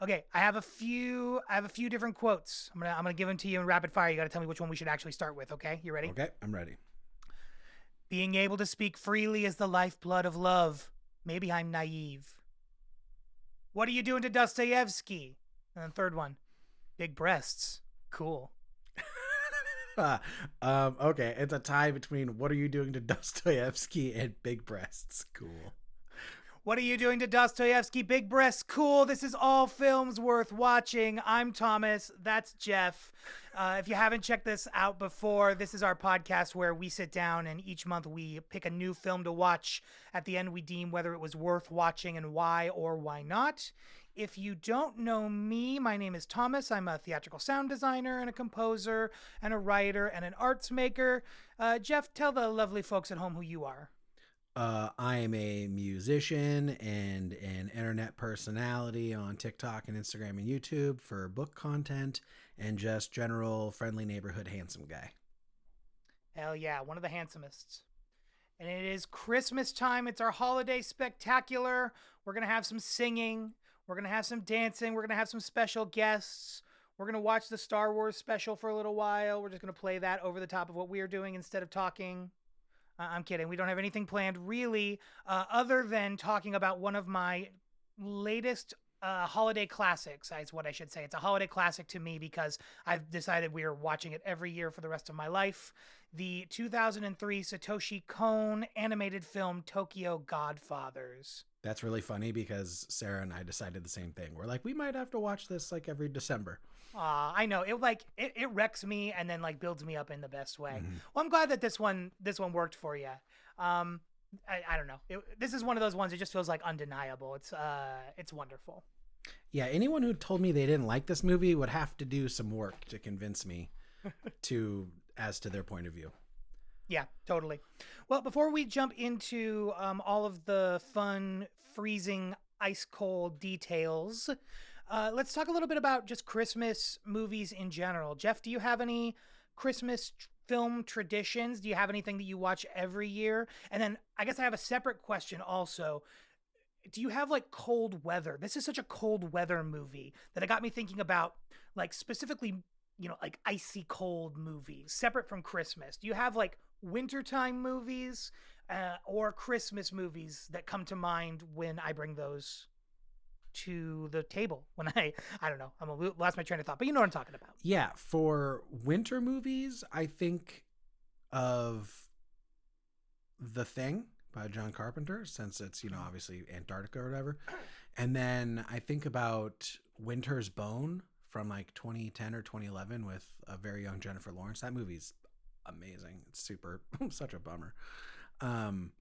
Okay, I have a few different quotes. I'm gonna give them to you in rapid fire. You got to tell me which one we should actually start with. Okay, you ready? Okay, I'm ready. Being able to speak freely is the lifeblood of love. Maybe I'm naive. What are you doing to Dostoevsky? And then third one, big breasts. Cool. Okay, it's a tie between what are you doing to Dostoevsky and big breasts. Cool. What are you doing to Dostoevsky? Big breasts, cool. This is all films worth watching. I'm Thomas. That's Jeff. If you haven't checked this out before, this is our podcast where we sit down and each month we pick a new film to watch. At the end, we deem whether it was worth watching and why or why not. If you don't know me, my name is Thomas. I'm a theatrical sound designer and a composer and a writer and an arts maker. Jeff, tell the lovely folks at home who you are. I am a musician and an internet personality on TikTok and Instagram and YouTube for book content and just general friendly neighborhood handsome guy. Hell yeah, one of the handsomest. And it is Christmas time. It's our holiday spectacular. We're going to have some singing. We're going to have some dancing. We're going to have some special guests. We're going to watch the Star Wars special for a little while. We're just going to play that over the top of what we're doing instead of talking. I'm kidding. We don't have anything planned really, other than talking about one of my latest holiday classics, is what I should say. It's a holiday classic to me because I've decided we are watching it every year for the rest of my life. The 2003 Satoshi Kon animated film Tokyo Godfathers. That's really funny because Sarah and I decided the same thing. We're like, we might have to watch this like every December. I know it wrecks me and then like builds me up in the best way. Mm-hmm. Well, I'm glad that this one worked for you. I don't know. This is one of those ones. It just feels like undeniable. It's wonderful. Yeah, anyone who told me they didn't like this movie would have to do some work to convince me as to their point of view. Yeah, totally. Well, before we jump into all of the fun, freezing, ice cold details, let's talk a little bit about just Christmas movies in general. Jeff, do you have any Christmas film traditions? Do you have anything that you watch every year? And then I guess I have a separate question also. Do you have like cold weather? This is such a cold weather movie that it got me thinking about like specifically, like icy cold movies separate from Christmas. Do you have like wintertime movies or Christmas movies that come to mind when I bring those to the table? When I don't know, lost my train of thought, but you know what I'm talking about. Yeah, for winter movies, I think of The Thing by John Carpenter, since it's, obviously Antarctica or whatever. And then I think about Winter's Bone from like 2010 or 2011 with a very young Jennifer Lawrence. That movie's amazing. It's super, such a bummer. And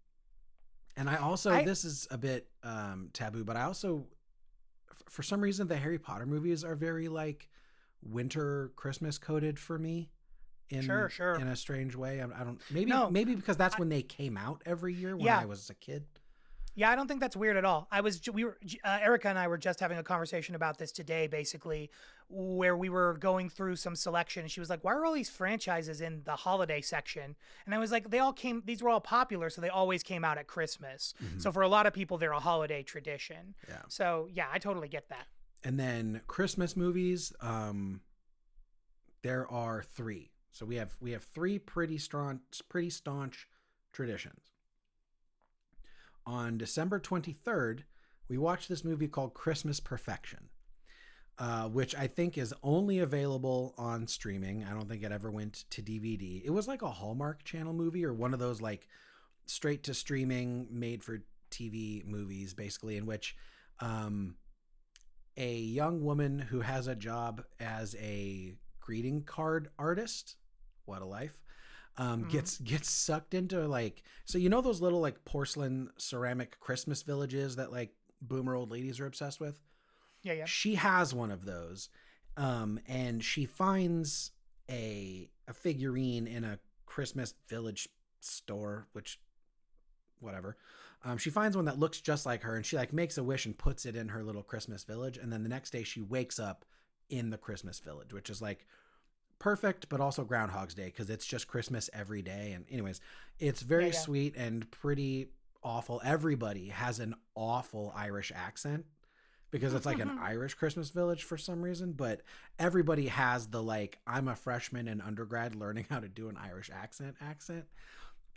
I also, this is a bit taboo, but I also, for some reason, the Harry Potter movies are very like winter Christmas coded for me. Sure. In a strange way. I don't, maybe because that's when they came out every year when I was a kid. Yeah, I don't think that's weird at all. Erica and I were just having a conversation about this today, basically, where we were going through some selection. And she was like, why are all these franchises in the holiday section? And I was like, these were all popular, so they always came out at Christmas. Mm-hmm. So for a lot of people, they're a holiday tradition. Yeah. So yeah, I totally get that. And then Christmas movies, there are 3. So we have 3 pretty staunch traditions. On December 23rd, we watched this movie called Christmas Perfection, which I think is only available on streaming. I don't think it ever went to DVD. It was like a Hallmark Channel movie or one of those like straight to streaming made for TV movies, basically, in which a young woman who has a job as a greeting card artist, what a life, gets sucked into like, so those little like porcelain ceramic Christmas villages that like boomer old ladies are obsessed with? Yeah. She has one of those. And she finds a figurine in a Christmas village store, which whatever. She finds one that looks just like her and she like makes a wish and puts it in her little Christmas village. And then the next day she wakes up in the Christmas village, which is like perfect, but also Groundhog's Day because it's just Christmas every day. And anyways, it's very sweet and pretty awful. Everybody has an awful Irish accent because it's like an Irish Christmas village for some reason, but everybody has the like, I'm a freshman in undergrad learning how to do an Irish accent.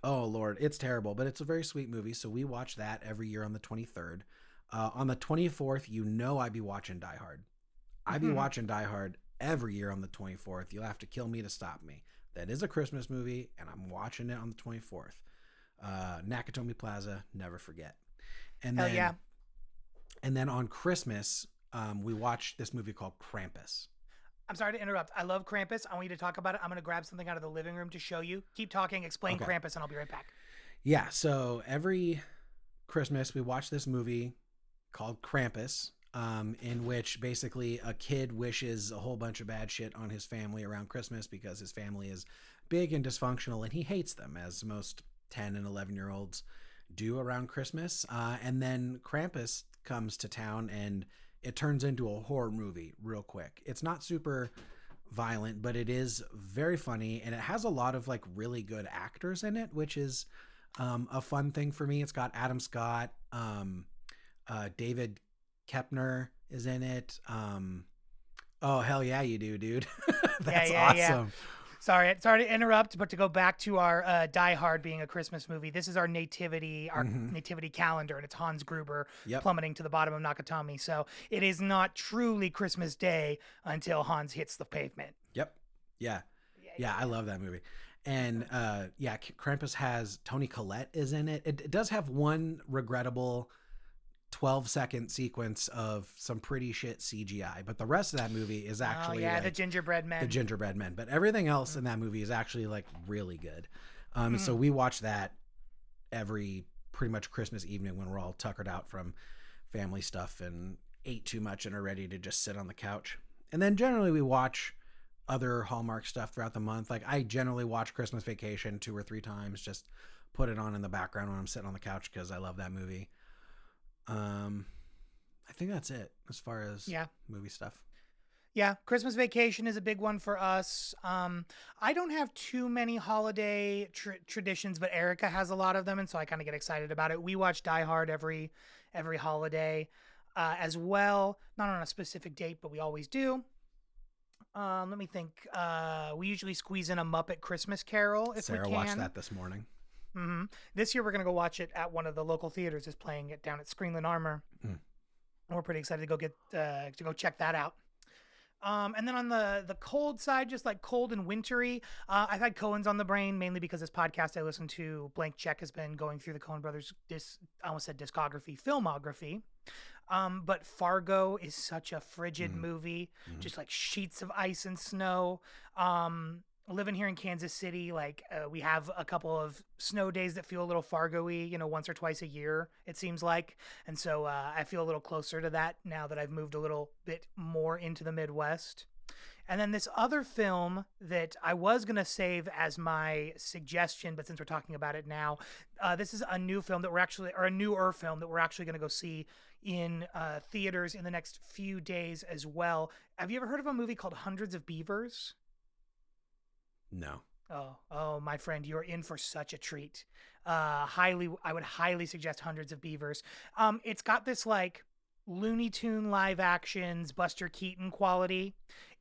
Oh Lord, it's terrible, but it's a very sweet movie. So we watch that every year on the 23rd. On the 24th, I'd be watching Die Hard. I'd be watching Die Hard every year on the 24th. You'll have to kill me to stop me. That is a Christmas movie, and I'm watching it on the 24th. Nakatomi Plaza, never forget. And Hell then, yeah. And then on Christmas, we watch this movie called Krampus. I'm sorry to interrupt. I love Krampus. I want you to talk about it. I'm going to grab something out of the living room to show you. Keep talking, explain Okay. Krampus, and I'll be right back. Yeah, so every Christmas we watch this movie called Krampus, in which basically a kid wishes a whole bunch of bad shit on his family around Christmas because his family is big and dysfunctional and he hates them, as most 10 and 11-year-olds do around Christmas. And then Krampus comes to town and it turns into a horror movie real quick. It's not super violent, but it is very funny, and it has a lot of like really good actors in it, which is a fun thing for me. It's got Adam Scott, David Kepner is in it. Oh hell yeah, you do, dude. That's awesome. Yeah. Sorry to interrupt, but to go back to our Die Hard being a Christmas movie, this is our nativity calendar, and it's Hans Gruber plummeting to the bottom of Nakatomi. So it is not truly Christmas Day until Hans hits the pavement. Yep. Yeah, I love that movie. And Krampus has Toni Collette is in it. It does have one regrettable 12-second sequence of some pretty shit CGI, but the rest of that movie is actually the gingerbread men. But everything else in that movie is actually like really good. So we watch that every pretty much Christmas evening when we're all tuckered out from family stuff and ate too much and are ready to just sit on the couch. And then generally we watch other Hallmark stuff throughout the month. Like I generally watch Christmas Vacation 2 or 3 times, just put it on in the background when I'm sitting on the couch because I love that movie. I think that's it as far as movie stuff. Yeah, Christmas Vacation is a big one for us. I don't have too many holiday traditions, but Erica has a lot of them, and so I kind of get excited about it. We watch Die Hard every holiday as well. Not on a specific date, but we always do. Let me think. We usually squeeze in a Muppet Christmas Carol if Sarah we can. watched that this morning. Mm-hmm. This year we're going to go watch it at one of the local theaters. Is playing it down at Screenland Armor. We're pretty excited to go check that out. And then on the cold side, just like cold and wintry, I've had Coens on the brain mainly because this podcast I listen to, Blank Check, has been going through the Coen brothers filmography. But Fargo is such a frigid movie, just like sheets of ice and snow. Living here in Kansas City, like we have a couple of snow days that feel a little Fargo-y, once or twice a year, it seems like. And so I feel a little closer to that now that I've moved a little bit more into the Midwest. And then this other film that I was going to save as my suggestion, but since we're talking about it now, this is a new film a newer film that we're actually going to go see in theaters in the next few days as well. Have you ever heard of a movie called Hundreds of Beavers? No. Oh, my friend, you're in for such a treat. I would highly suggest Hundreds of Beavers. It's got this like Looney Tune live actions, Buster Keaton quality.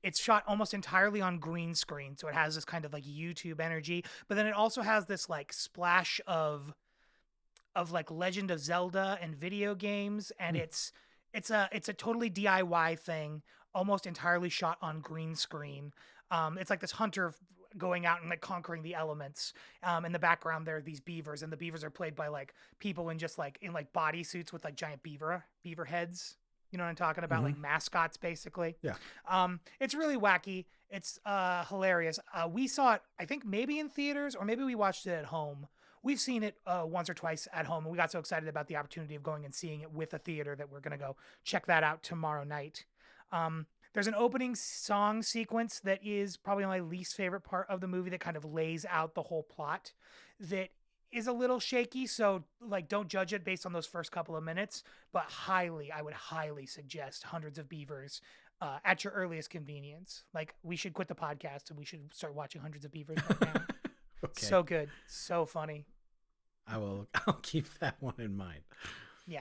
It's shot almost entirely on green screen, so it has this kind of like YouTube energy. But then it also has this like splash of like Legend of Zelda and video games, and it's a totally DIY thing, almost entirely shot on green screen. It's like this hunter going out and like conquering the elements. In the background there are these beavers, and the beavers are played by like people in just like in like bodysuits with like giant beaver heads. You know what I'm talking about? Like mascots, basically. Yeah. It's really wacky. It's hilarious. We saw it, I think maybe in theaters, or maybe we watched it at home. We've seen it once or twice at home, and we got so excited about the opportunity of going and seeing it with a theater that we're going to go check that out tomorrow night. There's an opening song sequence that is probably my least favorite part of the movie that kind of lays out the whole plot that is a little shaky. So like, don't judge it based on those first couple of minutes, but I would highly suggest Hundreds of Beavers at your earliest convenience. Like we should quit the podcast and we should start watching Hundreds of Beavers right now. Okay. So good. So funny. I'll keep that one in mind. Yeah.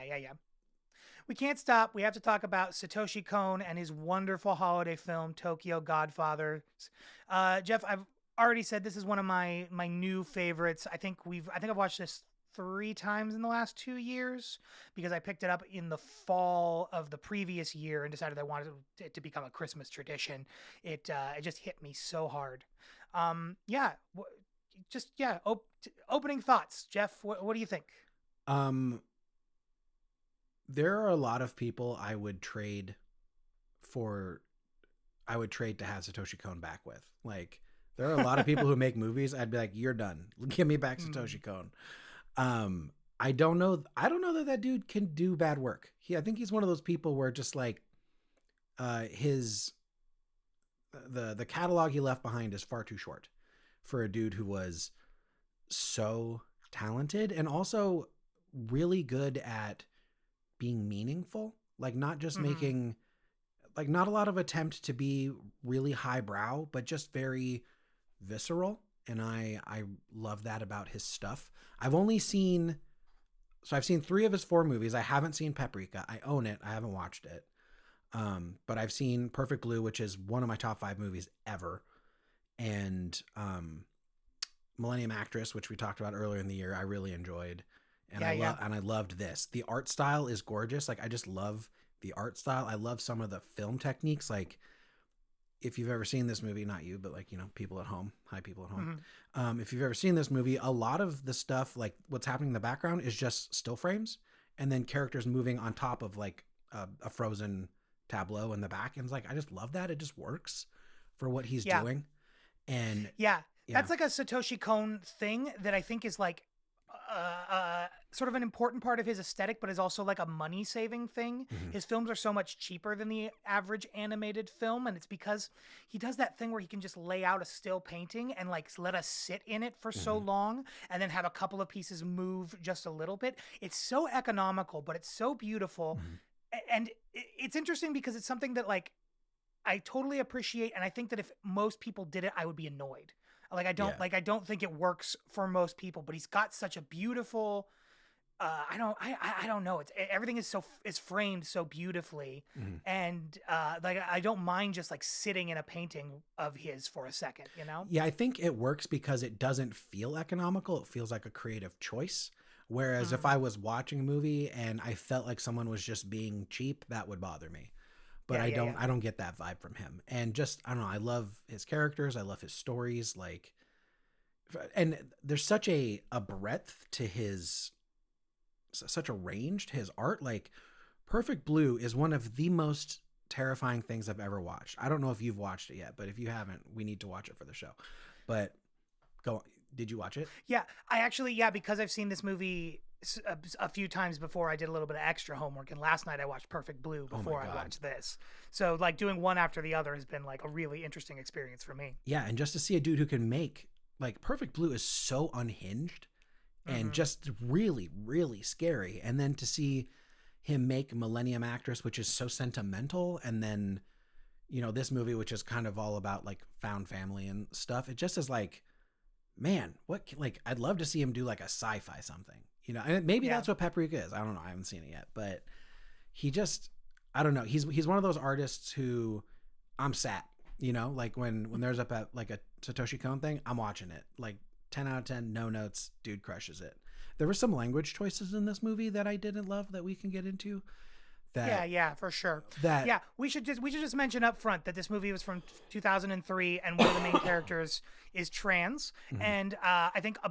We can't stop. We have to talk about Satoshi Kon and his wonderful holiday film, Tokyo Godfathers. Jeff, I've already said this is one of my new favorites. I think I've watched this 3 times in the last 2 years because I picked it up in the fall of the previous year and decided I wanted it to become a Christmas tradition. It just hit me so hard. Yeah, just yeah. Opening thoughts, Jeff. What do you think? Um, there are a lot of people for I would trade to have Satoshi Kon back with. Like, there are a lot of people who make movies. I'd be like, you're done. Give me back Satoshi Kon. I don't know. I don't know that dude can do bad work. I think he's one of those people where just like, his the catalog he left behind is far too short for a dude who was so talented and also really good at being meaningful. Like, not just making, like, not a lot of attempt to be really highbrow, but just very visceral. And I love that about his stuff. I've seen 3 of his 4 movies. I haven't seen Paprika. I own it. I haven't watched it. But I've seen Perfect Blue, which is one of my top 5 movies ever. And Millennium Actress, which we talked about earlier in the year, I really enjoyed. And I loved this. The art style is gorgeous. Like, I just love the art style. I love some of the film techniques. Like, if you've ever seen this movie, not you, but like, you know, people at home, hi people at home. If you've ever seen this movie, a lot of the stuff, like what's happening in the background is just still frames and then characters moving on top of like a frozen tableau in the back. And it's like, I just love that. It just works for what he's doing. And that's like a Satoshi Kon thing that I think is like sort of an important part of his aesthetic, but is also like a money saving thing. His films are so much cheaper than the average animated film, and it's because he does that thing where he can just lay out a still painting and like let us sit in it for so long and then have a couple of pieces move just a little bit. It's so economical, but it's so beautiful. And it's interesting because it's something that like I totally appreciate, and I think that if most people did it, I would be annoyed. Like, I don't think it works for most people, but he's got such a beautiful, I don't know. Everything is framed so beautifully. And, like, I don't mind just like sitting in a painting of his for a second, you know? Yeah. I think it works because it doesn't feel economical. It feels like a creative choice. Whereas if I was watching a movie and I felt like someone was just being cheap, that would bother me. But I don't get that vibe from him. And just, I don't know, I love his characters. I love his stories. Like, and there's such a breadth to such a range to his art. Like, Perfect Blue is one of the most terrifying things I've ever watched. I don't know if you've watched it yet, but if you haven't, we need to watch it for the show. But go on. Did you watch it? Yeah, I actually, because I've seen this movie a few times before. I did a little bit of extra homework, and last night I watched Perfect Blue before I watched this. So like doing one after the other has been like a really interesting experience for me. Yeah, and just to see a dude who can make, like, Perfect Blue is so unhinged and just really, really scary. And then to see him make Millennium Actress, which is so sentimental, and then, you know, this movie, which is kind of all about like found family and stuff. It just is like, man, I'd love to see him do like a sci-fi something, you know, and maybe that's what Paprika is. I don't know. I haven't seen it yet, but I don't know. He's one of those artists who I'm sat, you know, like when there's like a Satoshi Kon thing, I'm watching it. Like 10 out of 10, no notes, dude crushes it. There were some language choices in this movie that I didn't love that we can get into. For sure. We should just mention up front that this movie was from 2003, and one of the main characters is trans, and I think I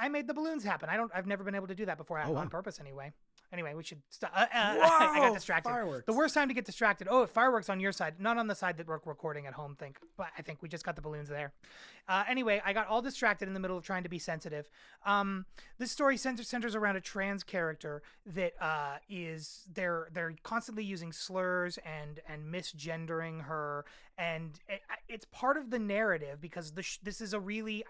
made the balloons happen. I've never been able to do that before on purpose anyway. Anyway, we should stop. I got distracted. Fireworks. The worst time to get distracted. Oh, fireworks on your side, not on the side that we're recording at home. But I think we just got the balloons there. Anyway, I got all distracted in the middle of trying to be sensitive. This story centers around a trans character that they're constantly using slurs and misgendering her, and it's part of the narrative because this is a really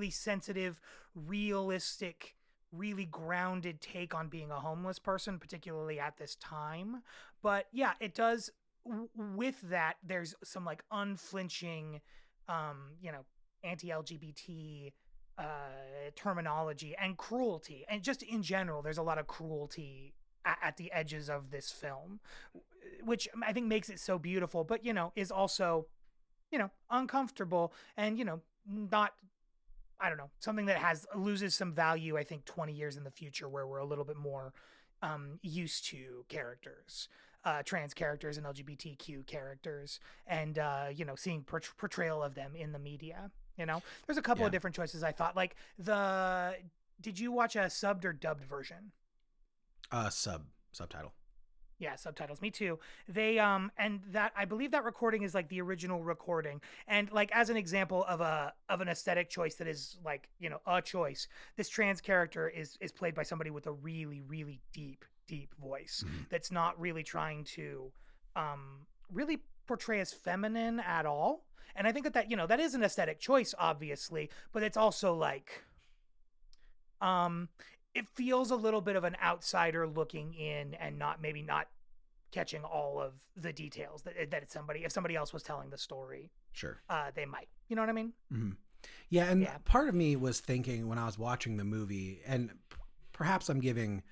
sensitive, realistic, really grounded take on being a homeless person, particularly at this time. But yeah, it does. With that, there's some like unflinching, anti-LGBT terminology and cruelty, and just in general, there's a lot of cruelty at the edges of this film, which I think makes it so beautiful, but is also uncomfortable and not, I don't know, something that loses some value, I think, 20 years in the future, where we're a little bit more used to characters, trans characters and LGBTQ characters, and seeing portrayal of them in the media. There's a couple of different choices. I thought, like, did you watch a subbed or dubbed version? Subtitle. Yeah, subtitles. Me too. They and that, I believe that recording is like the original recording. And like, as an example of an aesthetic choice that is like, a choice, this trans character is played by somebody with a really, really deep voice that's not really trying to really portray as feminine at all. And I think that that is an aesthetic choice, obviously, but it's also like it feels a little bit of an outsider looking in and not catching all of the details that if somebody else was telling the story, sure, they might, you know what I mean? Mm-hmm. Yeah. And part of me was thinking when I was watching the movie, and perhaps I'm giving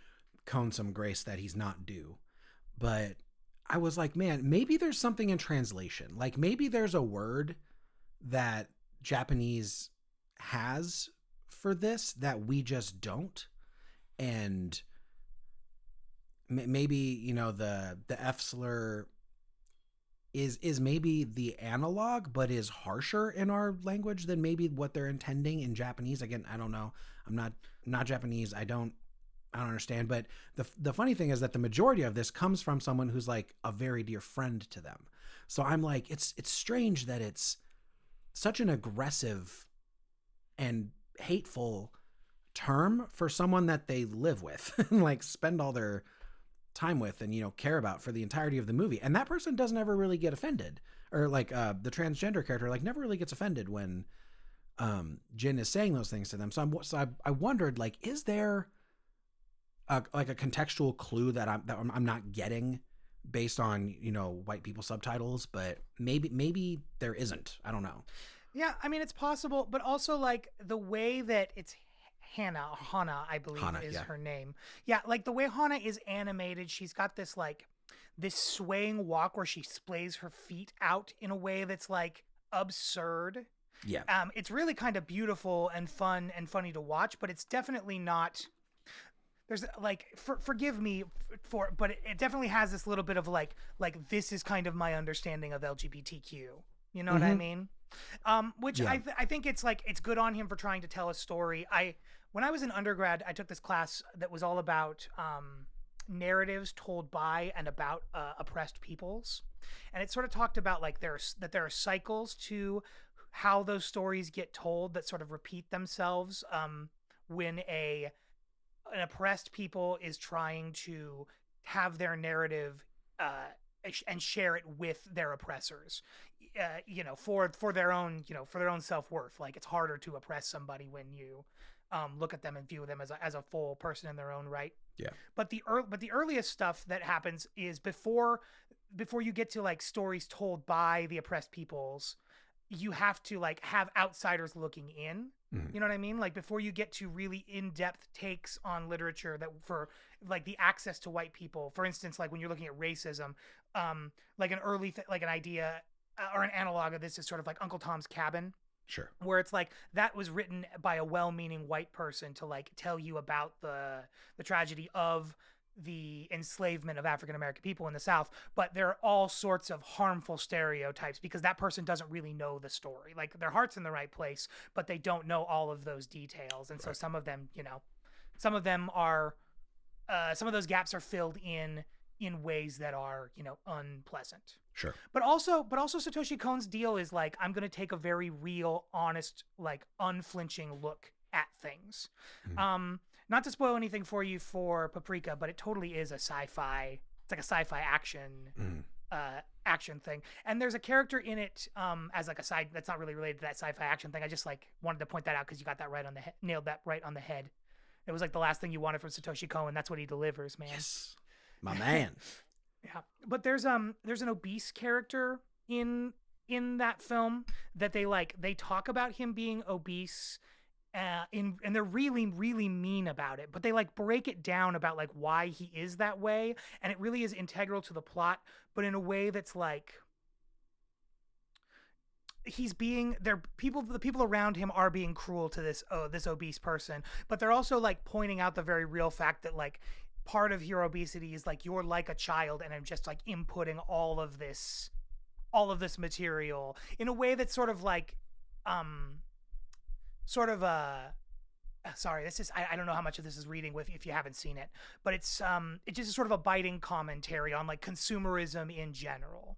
Kon some grace that he's not due, but I was like, man, maybe there's something in translation. Like maybe there's a word that Japanese has for this that we just don't. And maybe, the F slur is maybe the analog, but is harsher in our language than maybe what they're intending in Japanese. Again, I don't know. I'm not Japanese. I don't understand. But the funny thing is that the majority of this comes from someone who's like a very dear friend to them. So I'm like, it's strange that it's such an aggressive and hateful term for someone that they live with and like spend all their time with and care about for the entirety of the movie, and that person doesn't ever really get offended, or like the transgender character like never really gets offended when Jin is saying those things to them. So I wondered, like, is there a contextual clue that I'm not getting based on white people subtitles, but maybe there isn't. I don't know. Yeah, I mean, it's possible, but also like the way that it's Hana, I believe is her name. Yeah, like the way Hana is animated, she's got this like this swaying walk where she splays her feet out in a way that's like absurd. Yeah. It's really kind of beautiful and fun and funny to watch, but it's definitely not. There's like, forgive me but it definitely has this little bit of like this is kind of my understanding of LGBTQ. You know what I mean? Which I think it's like, it's good on him for trying to tell a story. When I was in undergrad, I took this class that was all about narratives told by and about oppressed peoples, and it sort of talked about like there are cycles to how those stories get told that sort of repeat themselves when an oppressed people is trying to have their narrative and share it with their oppressors, for their own self-worth. Like, it's harder to oppress somebody when you look at them and view them as a full person in their own right. Yeah. But the earliest stuff that happens is before you get to like stories told by the oppressed peoples, you have to like have outsiders looking in. You know what I mean? Like, before you get to really in-depth takes on literature that for like the access to white people, for instance, like when you're looking at racism, like an early like an idea or an analog of this is sort of like Uncle Tom's Cabin. Sure. Where it's like that was written by a well-meaning white person to like tell you about the tragedy of the enslavement of African American people in the South, but there are all sorts of harmful stereotypes because that person doesn't really know the story. Like, their heart's in the right place, but they don't know all of those details, and so some of them, are some of those gaps are filled in ways that are unpleasant. Sure. But also Satoshi Kon's deal is like, I'm going to take a very real, honest, like unflinching look at things. Not to spoil anything for you for Paprika, but it totally is a sci-fi. It's like a sci-fi action thing. And there's a character in it as like a side that's not really related to that sci-fi action thing. I just like wanted to point that out because you got that right on the nailed that right on the head. It was like the last thing you wanted from Satoshi Kon, and that's what he delivers, man. Yes, my man. Yeah, but there's an obese character in that film that they talk about him being obese and they're really really mean about it, but they like break it down about like why he is that way, and it really is integral to the plot, but in a way that's like he's being the people around him are being cruel to this obese person, but they're also like pointing out the very real fact that like part of your obesity is like you're like a child and I'm just like inputting all of this material in a way that's sort of like sort of sorry, this is I don't know how much of this is reading with if you haven't seen it, but it's just sort of a biting commentary on like consumerism in general.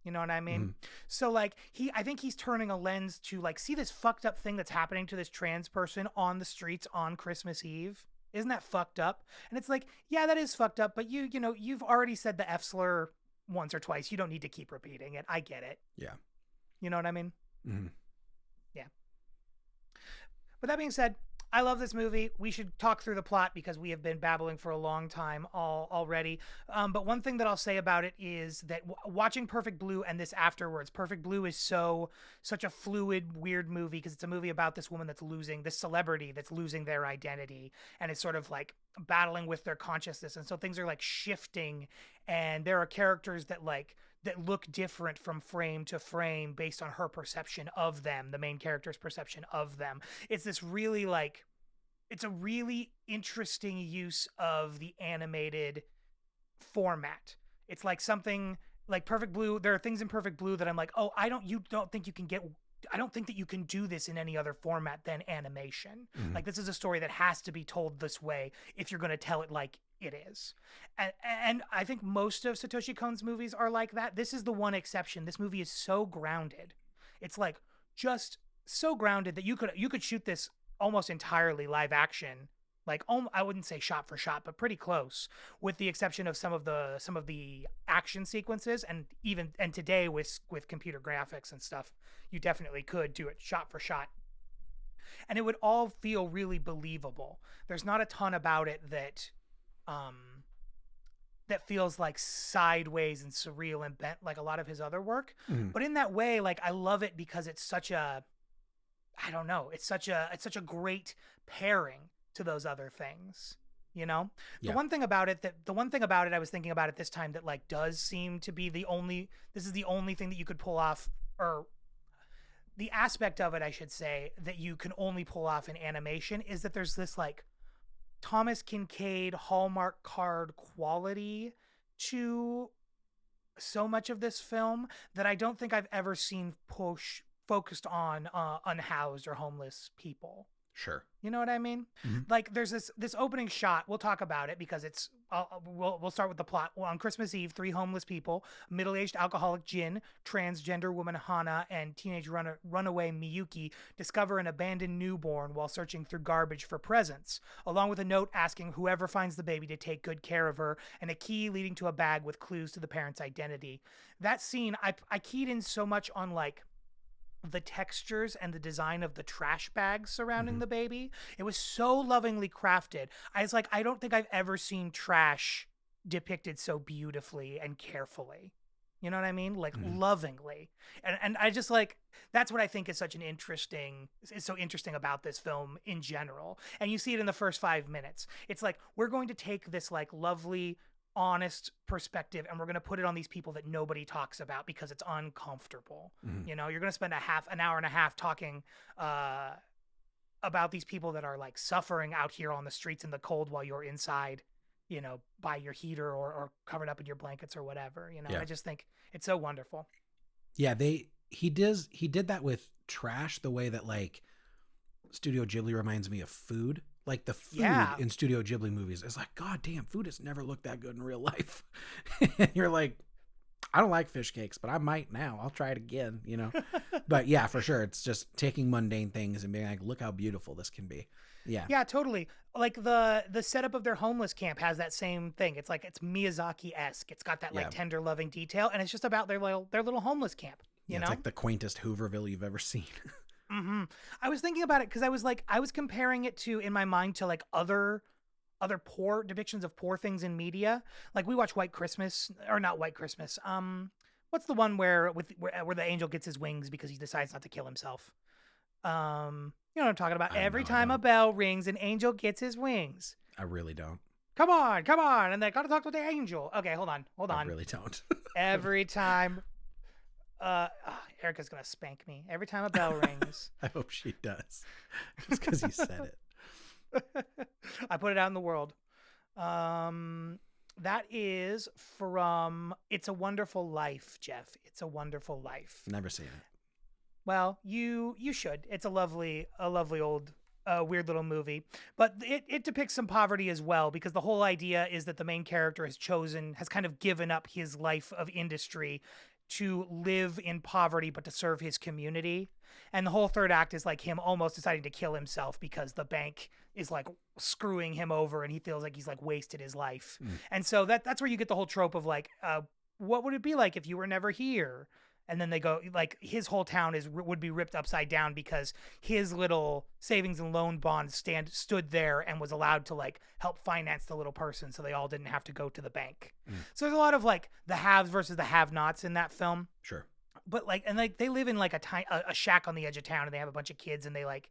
You know what I mean? So like I think he's turning a lens to like see this fucked up thing that's happening to this trans person on the streets on Christmas Eve. Isn't that fucked up? And it's like, yeah, that is fucked up, but you know, you've already said the F slur once or twice. You don't need to keep repeating it. I get it. Yeah. You know what I mean? Mm-hmm. Yeah. But that being said, I love this movie. We should talk through the plot because we have been babbling for a long time already. But one thing that I'll say about it is that watching Perfect Blue and this afterwards, Perfect Blue is such a fluid, weird movie because it's a movie about this woman this celebrity that's losing their identity and is sort of like battling with their consciousness. And so things are like shifting, and there are characters that look different from frame to frame based on her perception of them, the main character's perception of them. It's this really it's a really interesting use of the animated format. It's like something like Perfect Blue. There are things in Perfect Blue that I'm like, oh, I don't think that you can do this in any other format than animation. Mm-hmm. Like this is a story that has to be told this way if you're going to tell it like it is. And I think most of Satoshi Kon's movies are like that. This is the one exception. This movie is so grounded. It's like just so grounded that you could shoot this almost entirely live action. Like I wouldn't say shot for shot, but pretty close, with the exception of some of the action sequences, and today with computer graphics and stuff, you definitely could do it shot for shot. And it would all feel really believable. There's not a ton about it that feels like sideways and surreal and bent like a lot of his other work. Mm. But in that way, like I love it because it's such a it's such a great pairing to those other things, you know? Yeah. The one thing about it I was thinking about it this time that like does seem to be the only thing that you could pull off, or the aspect of it, I should say, that you can only pull off in animation, is that there's this like Thomas Kincaid Hallmark card quality to so much of this film that I don't think I've ever seen focused on unhoused or homeless people. Sure. You know what I mean? Mm-hmm. Like there's this opening shot. We'll talk about it because we'll start with the plot. Well, on Christmas Eve, 3 homeless people, middle-aged alcoholic Jin, transgender woman Hana, and teenage runaway Miyuki discover an abandoned newborn while searching through garbage for presents, along with a note asking whoever finds the baby to take good care of her, and a key leading to a bag with clues to the parent's identity. That scene, I keyed in so much on like the textures and the design of the trash bags surrounding the baby. It was so lovingly crafted. I was like, I don't think I've ever seen trash depicted so beautifully and carefully. You know what I mean? Like lovingly. And I just like, that's what I think is so interesting about this film in general. And you see it in the first 5 minutes. It's like, we're going to take this like lovely, honest perspective and we're going to put it on these people that nobody talks about because it's uncomfortable. You know, you're going to spend an hour and a half talking about these people that are like suffering out here on the streets in the cold while you're inside, you know, by your heater or covered up in your blankets or whatever, you know. Yeah. I just think it's so wonderful. Yeah, he did that with trash the way that like Studio Ghibli reminds me of food. Like the food in Studio Ghibli movies is like, God damn, food has never looked that good in real life. And you're like, I don't like fish cakes, but I might now. I'll try it again, you know? But yeah, for sure. It's just taking mundane things and being like, look how beautiful this can be. Yeah. Yeah, totally. Like the setup of their homeless camp has that same thing. It's like, it's Miyazaki-esque. It's got that like tender loving detail. And it's just about their little homeless camp, you know? It's like the quaintest Hooverville you've ever seen. Mm-hmm. I was thinking about it because I was comparing it to, in my mind, to like other poor depictions of poor things in media. Like we watch White Christmas, or not White Christmas. What's the one where the angel gets his wings because he decides not to kill himself? You know what I'm talking about? I don't Every know. I time a don't. bell rings, an angel gets his wings. I really don't. Come on, come on. And they got to talk to the angel. Okay, hold on, hold I on. really don't. Every time, Erica's going to spank me. Every time a bell rings. I hope she does. Just because you said it. I put it out in the world. That is from It's a Wonderful Life, Jeff. It's a Wonderful Life. Never seen it. Well, you should. It's a lovely old weird little movie, but it depicts some poverty as well, because the whole idea is that the main character has kind of given up his life of industry to live in poverty, but to serve his community. And the whole third act is like him almost deciding to kill himself because the bank is like screwing him over and he feels like he's like wasted his life. And so that's where you get the whole trope of like, what would it be like if you were never here? And then they go like his whole town would be ripped upside down because his little savings and loan bond stood there and was allowed to like help finance the little person, so they all didn't have to go to the bank. So there's a lot of like the haves versus the have-nots in that film. Sure. But like, and like they live in like a shack on the edge of town, and they have a bunch of kids, and they like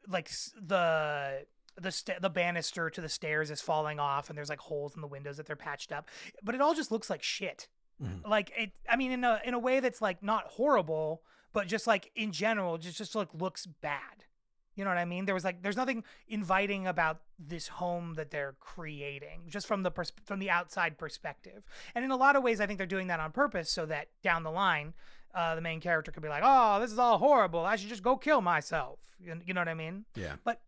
the banister to the stairs is falling off, and there's like holes in the windows that they're patched up, but it all just looks like shit. Like it, I mean, in a way that's like not horrible, but just like in general, just like looks bad. You know what I mean? There's nothing inviting about this home that they're creating, just from the outside perspective. And in a lot of ways, I think they're doing that on purpose, so that down the line, the main character could be like, "Oh, this is all horrible. I should just go kill myself." You know what I mean? Yeah. But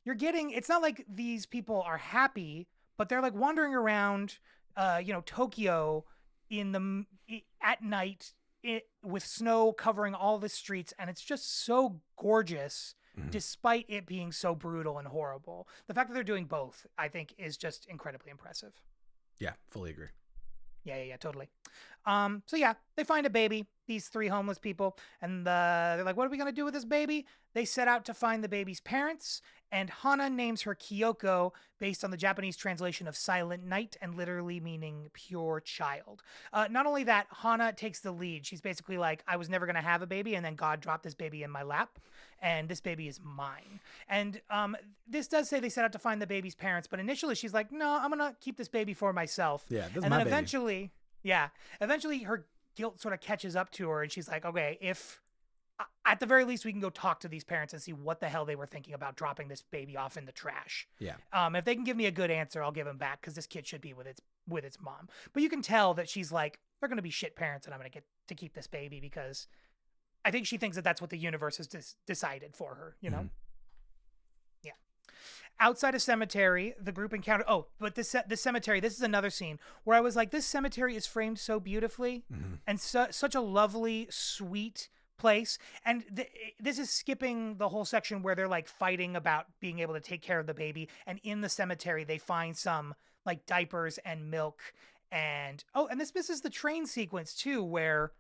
it's not like these people are happy, but they're like wandering around, Tokyo at night with snow covering all the streets, and it's just so gorgeous. Despite it being so brutal and horrible, the fact that they're doing both, I think, is just incredibly impressive. Yeah, fully agree. Yeah, totally. So yeah, they find a baby, these three homeless people, and they're like, what are we going to do with this baby? They set out to find the baby's parents, and Hana names her Kyoko based on the Japanese translation of Silent Night, and literally meaning pure child. Not only that, Hana takes the lead. She's basically like, I was never going to have a baby, and then God dropped this baby in my lap, and this baby is mine. And this does say they set out to find the baby's parents, but initially she's like, no, I'm going to keep this baby for myself. Yeah, this is and my then baby. eventually her guilt sort of catches up to her, and she's like, okay, if at the very least we can go talk to these parents and see what the hell they were thinking about dropping this baby off in the trash. Yeah. If they can give me a good answer, I'll give them back, because this kid should be with its mom. But you can tell that she's like, they're going to be shit parents, and I'm going to get to keep this baby, because I think she thinks that that's what the universe has decided for her, you know? Yeah. Outside a cemetery, the group encountered... Oh, but this cemetery, this is another scene where I was like, this cemetery is framed so beautifully, and such a lovely, sweet place. And this is skipping the whole section where they're like fighting about being able to take care of the baby. And in the cemetery, they find some like diapers and milk. And this is the train sequence too, where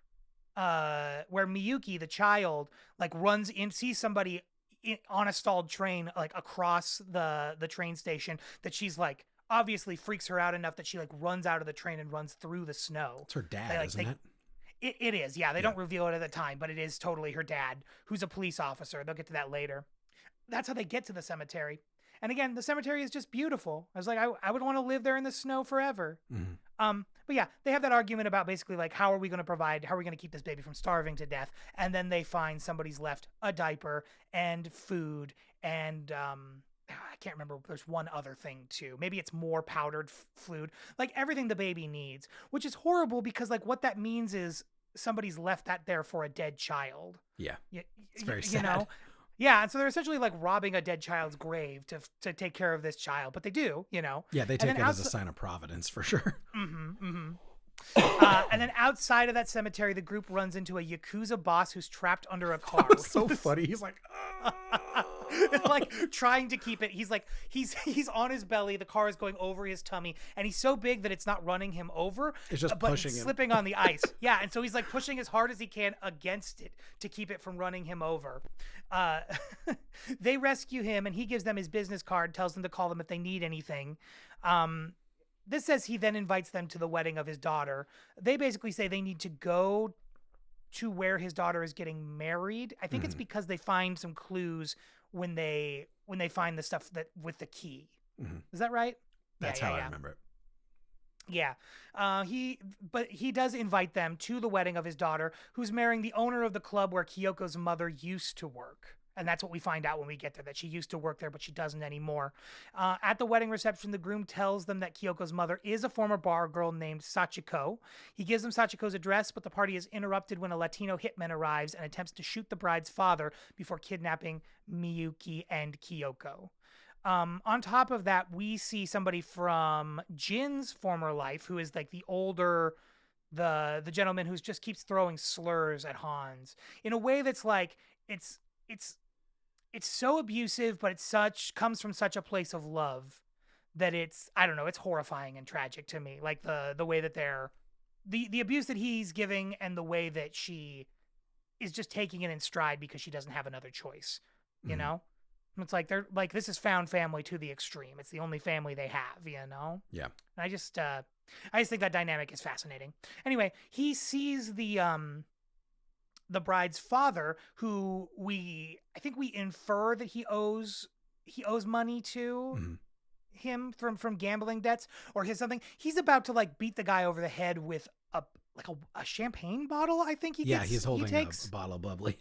Miyuki, the child, like runs in, sees somebody on a stalled train, like across the train station, that she's like, obviously freaks her out enough that she like runs out of the train and runs through the snow. It's her dad, isn't it? It is, yeah. They don't reveal it at the time, but it is totally her dad, who's a police officer. They'll get to that later. That's how they get to the cemetery. And again, the cemetery is just beautiful. I was like, I would want to live there in the snow forever. But yeah, they have that argument about basically like, how are we going to keep this baby from starving to death? And then they find somebody's left a diaper and food and I can't remember. There's one other thing too. Maybe it's more powdered fluid, like everything the baby needs, which is horrible, because like what that means is somebody's left that there for a dead child. Yeah. It's very sad. You know? Yeah. And so they're essentially like robbing a dead child's grave to take care of this child, but they do, you know? Yeah. They take it as a sign of providence for sure. And then outside of that cemetery, the group runs into a Yakuza boss who's trapped under a car. That was so funny. He's like, like trying to keep it. He's like, he's on his belly. The car is going over his tummy, and he's so big that it's not running him over. It's just pushing him. Slipping on the ice. Yeah. And so he's like pushing as hard as he can against it to keep it from running him over. They rescue him, and he gives them his business card, tells them to call them if they need anything. This says he then invites them to the wedding of his daughter. They basically say they need to go to where his daughter is getting married. I think it's because they find some clues when they find the stuff that with the key. Is that right? That's how I remember it. Yeah. He does invite them to the wedding of his daughter, who's marrying the owner of the club where Kyoko's mother used to work. And that's what we find out when we get there, that she used to work there, but she doesn't anymore. At the wedding reception, the groom tells them that Kyoko's mother is a former bar girl named Sachiko. He gives them Sachiko's address, but the party is interrupted when a Latino hitman arrives and attempts to shoot the bride's father before kidnapping Miyuki and Kyoko. On top of that, we see somebody from Jin's former life, who is like the older, the gentleman who just keeps throwing slurs at Hans in a way that's like, it's so abusive, but comes from such a place of love that it's horrifying and tragic to me. Like the way that the abuse that he's giving and the way that she is just taking it in stride because she doesn't have another choice, you know? It's like they're like, this is found family to the extreme. It's the only family they have, you know? Yeah. And I just think that dynamic is fascinating. Anyway, he sees the bride's father, who I think we infer that he owes money to him from gambling debts or something. He's about to like beat the guy over the head with a champagne bottle. I think he's holding a bottle of bubbly.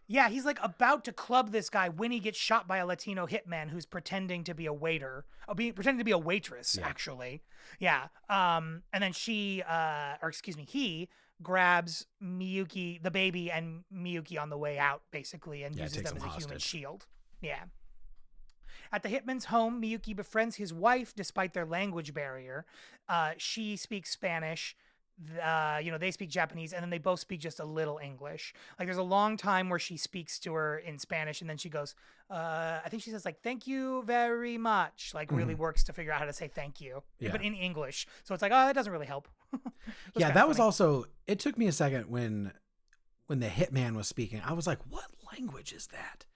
Yeah, he's like about to club this guy when he gets shot by a Latino hitman who's pretending to be a waiter, pretending to be a waitress, actually. Yeah. And then he grabs Miyuki, the baby, and Miyuki on the way out, basically, and uses them as a human shield. Yeah. At the hitman's home, Miyuki befriends his wife despite their language barrier. She speaks Spanish. They speak Japanese, and then they both speak just a little English. Like, there's a long time where she speaks to her in Spanish, and then she goes, I think she says, like, thank you very much, like, really works to figure out how to say thank you, but in English. So it's like, oh, that doesn't really help. That was also, it took me a second when the hitman was speaking. I was like, what language is that?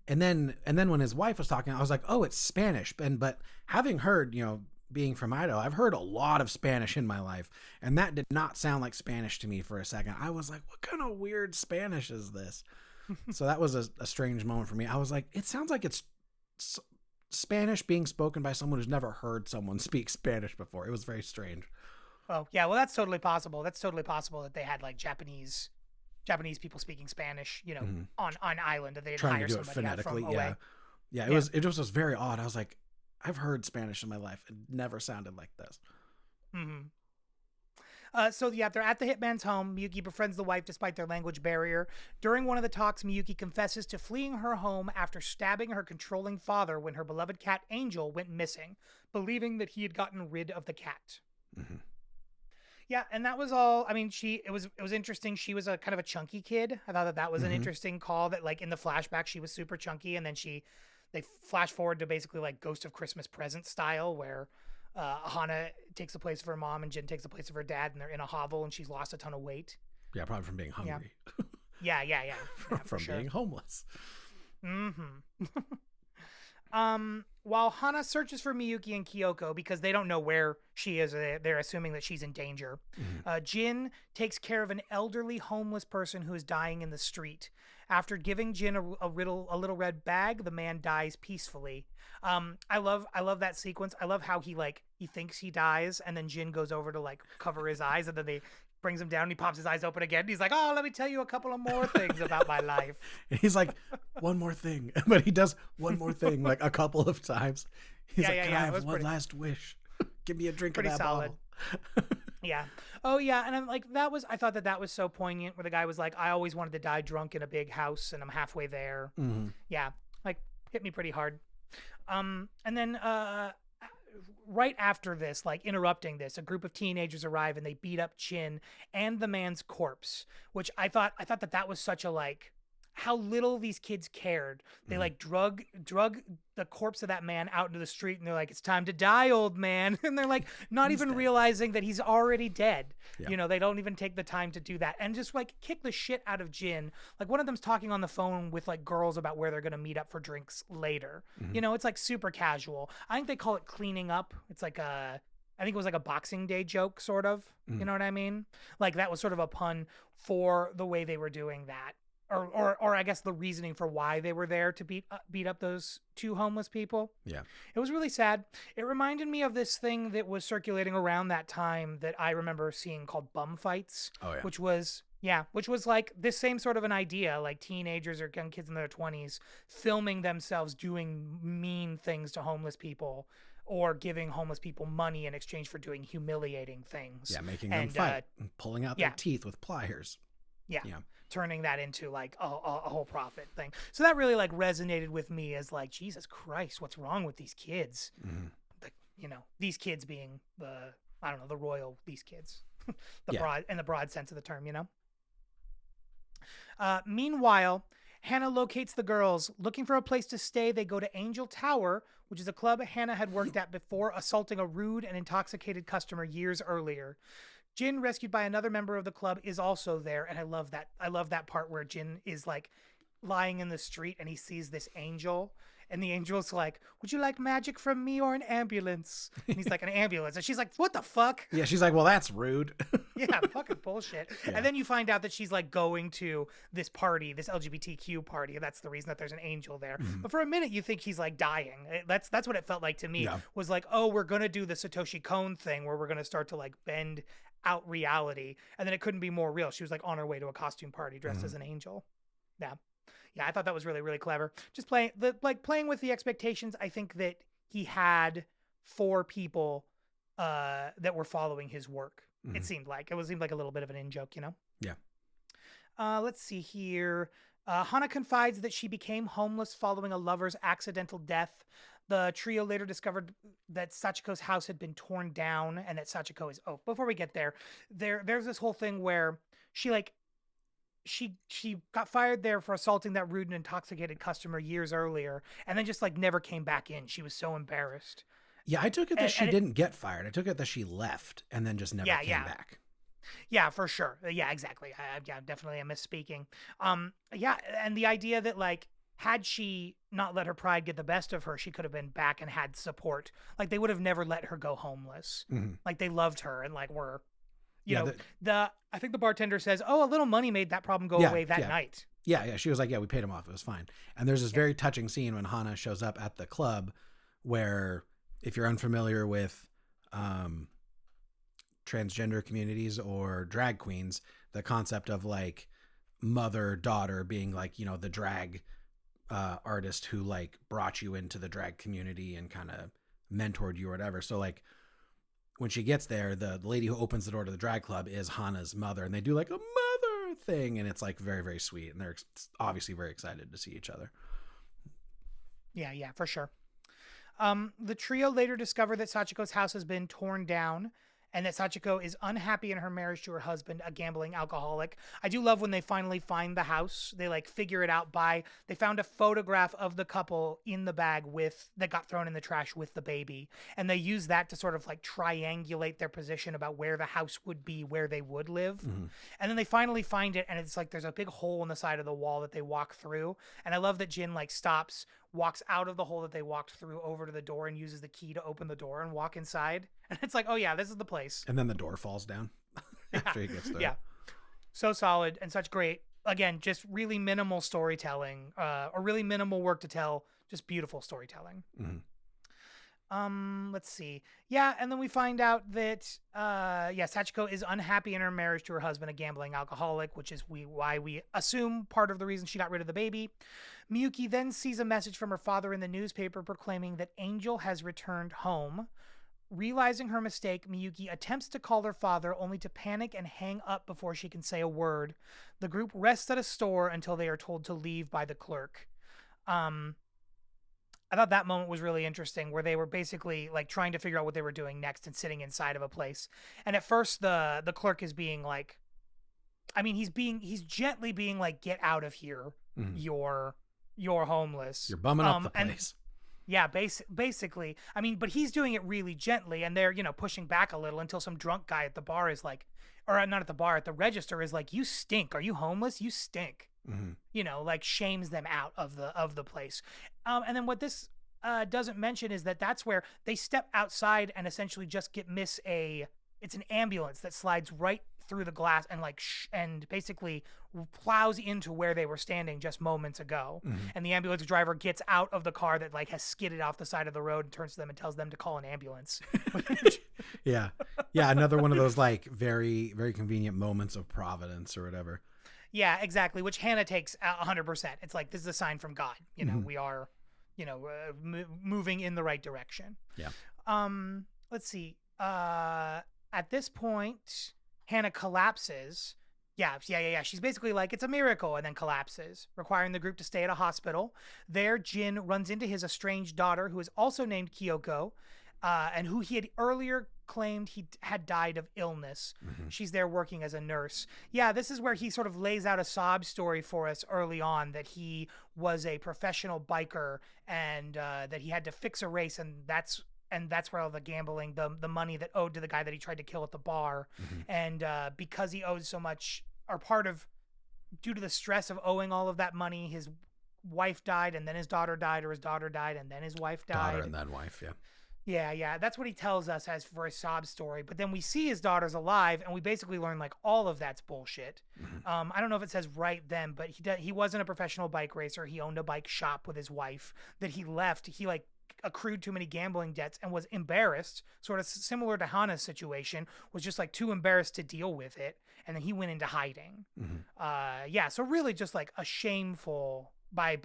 And then when his wife was talking, I was like, oh, it's Spanish. But having heard, being from Idaho, I've heard a lot of Spanish in my life, and that did not sound like Spanish to me for a second. I was like, what kind of weird Spanish is this? So that was a strange moment for me. I was like, it sounds like it's Spanish being spoken by someone who's never heard someone speak Spanish before. It was very strange. Oh, yeah, well, that's totally possible. That's totally possible that they had like Japanese people speaking Spanish, on island, that they'd trying hire to do it somebody phonetically. from away. Yeah. It just was very odd. I was like, I've heard Spanish in my life. It never sounded like this. They're at the hitman's home. Miyuki befriends the wife despite their language barrier. During one of the talks, Miyuki confesses to fleeing her home after stabbing her controlling father when her beloved cat Angel went missing, believing that he had gotten rid of the cat. Yeah, and that was all. I mean, it was interesting. She was a kind of a chunky kid. I thought that was an interesting call, that like in the flashback she was super chunky, and then they flash forward to basically like Ghost of Christmas Present style, where Hana takes the place of her mom and Jin takes the place of her dad, and they're in a hovel and she's lost a ton of weight. Yeah, probably from being hungry. Yeah. From being homeless. While Hana searches for Miyuki and Kyoko because they don't know where she is, they're assuming that she's in danger. Jin takes care of an elderly homeless person who is dying in the street. After giving Jin a little red bag, the man dies peacefully. I love that sequence. I love how he thinks he dies, and then Jin goes over to like cover his eyes, and then they brings him down and he pops his eyes open again. And he's like, oh, let me tell you a couple of more things about my life. And he's like, one more thing. But he does one more thing like a couple of times. He's like, can I have one last wish? Give me a drink of that solid bottle. Yeah. Oh, yeah. And I'm like, I thought that was so poignant, where the guy was like, I always wanted to die drunk in a big house, and I'm halfway there. Yeah. Like, hit me pretty hard. And then, right after this, like interrupting this, a group of teenagers arrive and they beat up Chin and the man's corpse, which I thought that was such a like, how little these kids cared. They like drug the corpse of that man out into the street, and they're like, it's time to die, old man. And they're like not even dead. Realizing that he's already dead. Yeah. They don't even take the time to do that, and just like kick the shit out of Jin. Like, one of them's talking on the phone with like girls about where they're going to meet up for drinks later. It's like super casual. I think they call it cleaning up. It's like I think it was like a Boxing Day joke, sort of. You know what I mean? Like that was sort of a pun for the way they were doing that. Or I guess the reasoning for why they were there to beat up those two homeless people. Yeah. It was really sad. It reminded me of this thing that was circulating around that time that I remember seeing called bum fights. Oh, yeah. Which was like this same sort of an idea, like teenagers or young kids in their 20s filming themselves doing mean things to homeless people or giving homeless people money in exchange for doing humiliating things. Yeah, making them fight and pulling out their teeth with pliers. Yeah. Turning that into like a whole profit thing. So that really like resonated with me as like, Jesus Christ, what's wrong with these kids? Like, you know, these kids being the royal, these kids, broad, in the broad sense of the term, you know? Meanwhile, Hannah locates the girls. Looking for a place to stay, they go to Angel Tower, which is a club Hannah had worked at before assaulting a rude and intoxicated customer years earlier. Jin, rescued by another member of the club, is also there, and I love that. I love that part where Jin is like lying in the street and he sees this angel, and the angel's like, "Would you like magic from me or an ambulance?" And he's like, "An ambulance." And she's like, "What the fuck?" Yeah, she's like, "Well, that's rude." Yeah, fucking bullshit. Yeah. And then you find out that she's like going to this party, this LGBTQ party, and that's the reason that there's an angel there. But for a minute, you think he's like dying. That's what it felt like to me. Yeah. Was like, oh, we're gonna do the Satoshi Kon thing where we're gonna start to like bend out reality, and then it couldn't be more real. She was like on her way to a costume party dressed as an angel. Yeah, I thought that was really, really clever. Just playing with the expectations I think that he had for people that were following his work. It seemed like a little bit of an in-joke, you know? Yeah. Let's see here. Hana confides that she became homeless following a lover's accidental death. The trio later discovered that Sachiko's house had been torn down and that Sachiko is... Oh, before we get there's this whole thing where she got fired there for assaulting that rude and intoxicated customer years earlier and then just like never came back in. She was so embarrassed. Yeah, I took it that she didn't get fired. I took it that she left and then just never came back. Yeah, for sure. Yeah, exactly. Yeah, definitely am misspeaking. Yeah, and the idea that like, had she not let her pride get the best of her, she could have been back and had support. Like they would have never let her go homeless. Like they loved her and like were, you know, I think the bartender says, "Oh, a little money made that problem go away that night." Yeah. She was like, "Yeah, we paid him off. It was fine." And there's this very touching scene when Hana shows up at the club where, if you're unfamiliar with transgender communities or drag queens, the concept of like mother-daughter being like, you know, the drag artist who like brought you into the drag community and kind of mentored you or whatever. So like when she gets there, the lady who opens the door to the drag club is Hana's mother, and they do like a mother thing, and it's like very, very sweet, and they're obviously very excited to see each other. Yeah, for sure. The trio later discover that Sachiko's house has been torn down and that Sachiko is unhappy in her marriage to her husband, a gambling alcoholic. I do love when they finally find the house. They like figure it out they found a photograph of the couple in the bag that got thrown in the trash with the baby. And they use that to sort of like triangulate their position about where the house would be, where they would live. And then they finally find it, and it's like there's a big hole in the side of the wall that they walk through. And I love that Jin like stops, walks out of the hole that they walked through over to the door and uses the key to open the door and walk inside. And it's like, oh yeah, this is the place. And then the door falls down after he gets there. Yeah. So solid and such great, again, just really minimal storytelling, or really minimal work to tell, just beautiful storytelling. Let's see. Yeah, and then we find out that Sachiko is unhappy in her marriage to her husband, a gambling alcoholic, which is why we assume part of the reason she got rid of the baby. Miyuki then sees a message from her father in the newspaper proclaiming that Angel has returned home. Realizing her mistake, Miyuki attempts to call her father only to panic and hang up before she can say a word. The group rests at a store until they are told to leave by the clerk. I thought that moment was really interesting, where they were basically like trying to figure out what they were doing next and sitting inside of a place. And at first the clerk is being like, I mean, he's gently being like, "Get out of here. You're homeless. You're bumming up the place." Yeah, basically. I mean, but he's doing it really gently, and they're, you know, pushing back a little until some drunk guy at the bar is like, or not at the bar, at the register is like, "You stink. Are you homeless? You stink." You know, like shames them out of the place. And then what this doesn't mention is that that's where they step outside and essentially just it's an ambulance that slides right through the glass and and basically plows into where they were standing just moments ago. And the ambulance driver gets out of the car that like has skidded off the side of the road and turns to them and tells them to call an ambulance. Yeah. Another one of those like very, very convenient moments of providence or whatever. Yeah, exactly. Which Hannah takes 100%. It's like, this is a sign from God. You know, we are, moving in the right direction. Yeah. Let's see. At this point, Hannah collapses. Yeah. She's basically like, it's a miracle, and then collapses, requiring the group to stay at a hospital. There, Jin runs into his estranged daughter, who is also named Kyoko, and who he had earlier claimed he had died of illness. She's there working as a nurse. Yeah, this is where he sort of lays out a sob story for us early on, that he was a professional biker and that he had to fix a race, and that's where all the gambling, the money that owed to the guy that he tried to kill at the bar. And because he owed so much, or due to the stress of owing all of that money, his wife died, and then his daughter died, or his daughter died, and then his wife died. Daughter and then wife, yeah. Yeah. That's what he tells us as for a sob story. But then we see his daughter's alive, and we basically learn like all of that's bullshit. I don't know if it says right then, but he wasn't a professional bike racer. He owned a bike shop with his wife that he left. He like accrued too many gambling debts and was embarrassed, sort of similar to Hana's situation, was just like too embarrassed to deal with it. And then he went into hiding. So really just like a shameful I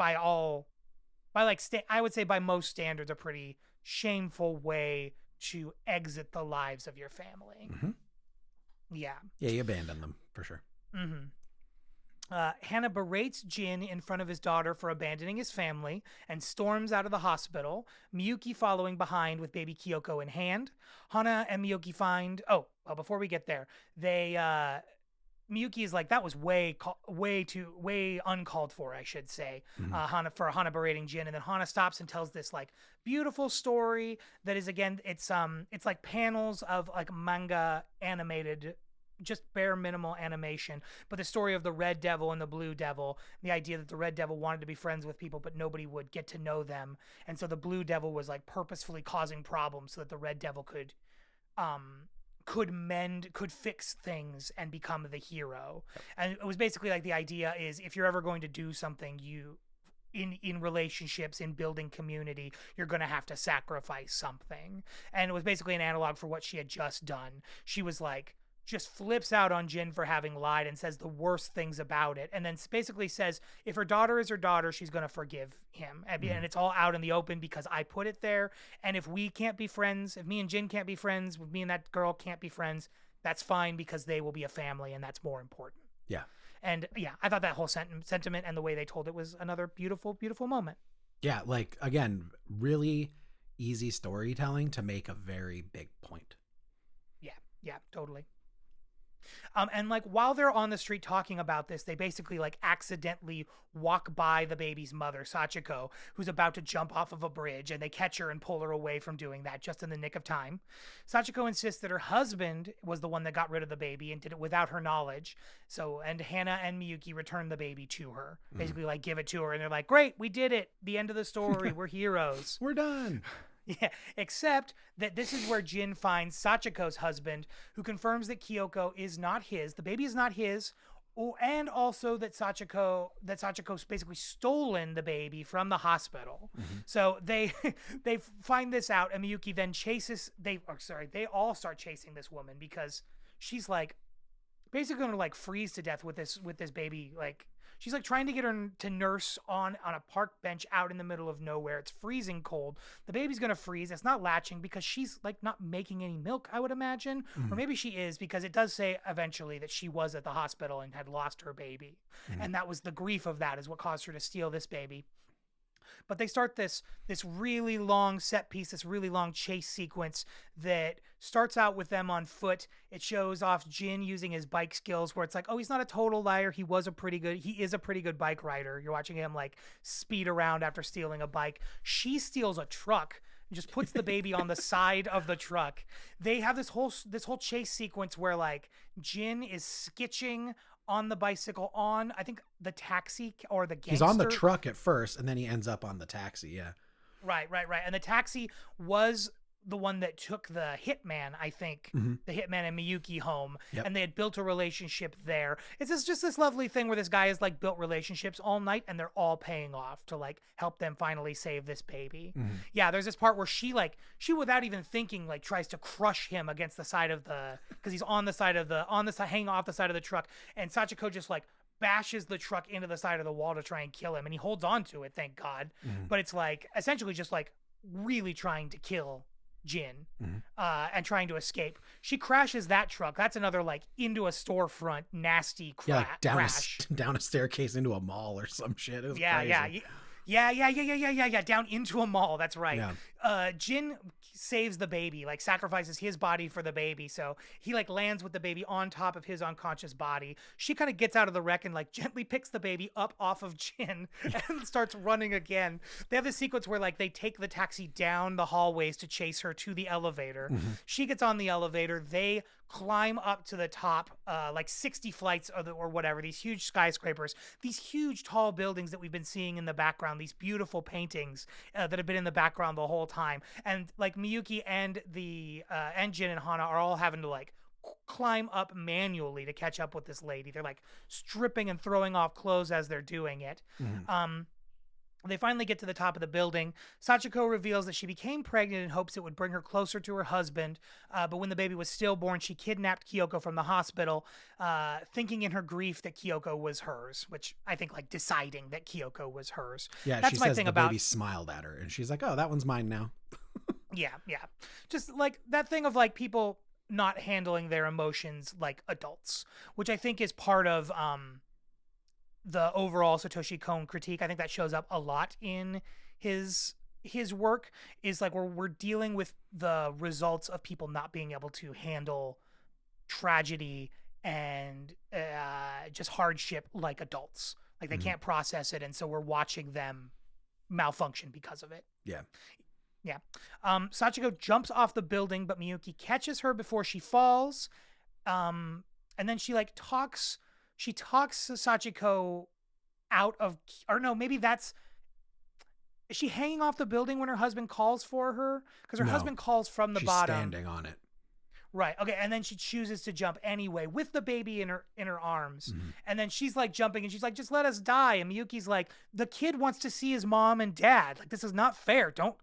would say by most standards, a pretty shameful way to exit the lives of your family. Yeah, you abandon them for sure. Hannah berates Jin in front of his daughter for abandoning his family and storms out of the hospital, Miyuki following behind with baby Kyoko in hand. Hana and Miyuki before we get there, Miyuki is like, that was way uncalled for, I should say. Hana berating Jin, and then Hana stops and tells this like beautiful story that is, again, it's like panels of like manga animated, just bare minimal animation, but the story of the red devil and the blue devil, the idea that the red devil wanted to be friends with people but nobody would get to know them, and so the blue devil was like purposefully causing problems so that the red devil could fix things and become the hero. And it was basically like, the idea is, if you're ever going to do something, in relationships, in building community, you're going to have to sacrifice something. And it was basically an analog for what she had just done. She was like, just flips out on Jin for having lied and says the worst things about it, and then basically says if her daughter is her daughter, she's going to forgive him. And it's all out in the open because I put it there. And if we can't be friends, if me and Jin can't be friends, if me and that girl can't be friends, that's fine, because they will be a family, and that's more important. Yeah. And yeah, I thought that whole sentiment and the way they told it was another beautiful, beautiful moment. Yeah, like, again, really easy storytelling to make a very big point. Yeah, totally. And like, while they're on the street talking about this, they basically like accidentally walk by the baby's mother, Sachiko, who's about to jump off of a bridge, and they catch her and pull her away from doing that just in the nick of time. Sachiko insists that her husband was the one that got rid of the baby and did it without her knowledge. And Hannah and Miyuki return the baby to her, basically like give it to her, and they're like, great, we did it. The end of the story. We're heroes. We're done. Yeah, except that this is where Jin finds Sachiko's husband, who confirms that Kyoko is not his, the baby is not his, and also that Sachiko's basically stolen the baby from the hospital. So they find this out, and Miyuki then they all start chasing this woman, because she's like basically gonna like freeze to death with this baby. Like, she's like trying to get her to nurse on a park bench out in the middle of nowhere. It's freezing cold. The baby's going to freeze. It's not latching because she's like not making any milk, I would imagine. Or maybe she is, because it does say eventually that she was at the hospital and had lost her baby. And that was the grief of that is what caused her to steal this baby. But they start this really long set piece, this really long chase sequence that starts out with them on foot. It shows off Jin using his bike skills, where it's like, oh, he's not a total liar. He is a pretty good bike rider. You're watching him like speed around after stealing a bike. She steals a truck and just puts the baby on the side of the truck. They have this whole chase sequence where like Jin is skitching on the bicycle on, I think, the taxi or the gangster. He's on the truck at first, and then he ends up on the taxi, yeah. Right. And the taxi was the one that took the hitman, I think, the hitman and Miyuki home, Yep. and they had built a relationship there. It's just this lovely thing where this guy has like built relationships all night, and they're all paying off to like help them finally save this baby. Yeah, there's this part where she without even thinking like tries to crush him against the side of because he's on the side hanging off the side of the truck, and Sachiko just like bashes the truck into the side of the wall to try and kill him, and he holds on to it, thank God. But it's like essentially just like really trying to kill Jin and trying to escape. She crashes that truck. That's another like into a storefront nasty like crash. Down a staircase into a mall or some shit. It was crazy. Yeah, down into a mall. That's right. Yeah. Jin saves the baby, like sacrifices his body for the baby. So he like lands with the baby on top of his unconscious body. She kind of gets out of the wreck and like gently picks the baby up off of Jin and starts running again. They have this sequence where like they take the taxi down the hallways to chase her to the elevator. She gets on the elevator. They climb up to the top, like 60 flights or whatever, these huge skyscrapers, these huge tall buildings that we've been seeing in the background, these beautiful paintings that have been in the background the whole time. And like Miyuki and Jin and Hana are all having to like climb up manually to catch up with this lady. They're like stripping and throwing off clothes as they're doing it. They finally get to the top of the building. Sachiko reveals that she became pregnant in hopes it would bring her closer to her husband. But when the baby was stillborn, she kidnapped Kyoko from the hospital, thinking in her grief that Kyoko was hers, which I think like deciding that Kyoko was hers. Yeah, that's she my says thing the about baby smiled at her, and she's like, "Oh, that one's mine now." Yeah. Just like that thing of like people not handling their emotions like adults, which I think is part of the overall Satoshi Kon critique. I think that shows up a lot in his work, is like where we're dealing with the results of people not being able to handle tragedy and just hardship like adults. Like they can't process it, and so we're watching them malfunction because of it. Yeah. Sachiko jumps off the building, but Miyuki catches her before she falls. And then she like talks Sachiko out of, or no, maybe is she hanging off the building when her husband calls for her? Because her husband calls from the bottom. She's standing on it. Right. Okay. And then she chooses to jump anyway with the baby in her arms. And then she's like jumping and she's like, just let us die. And Miyuki's like, the kid wants to see his mom and dad. Like, this is not fair. Don't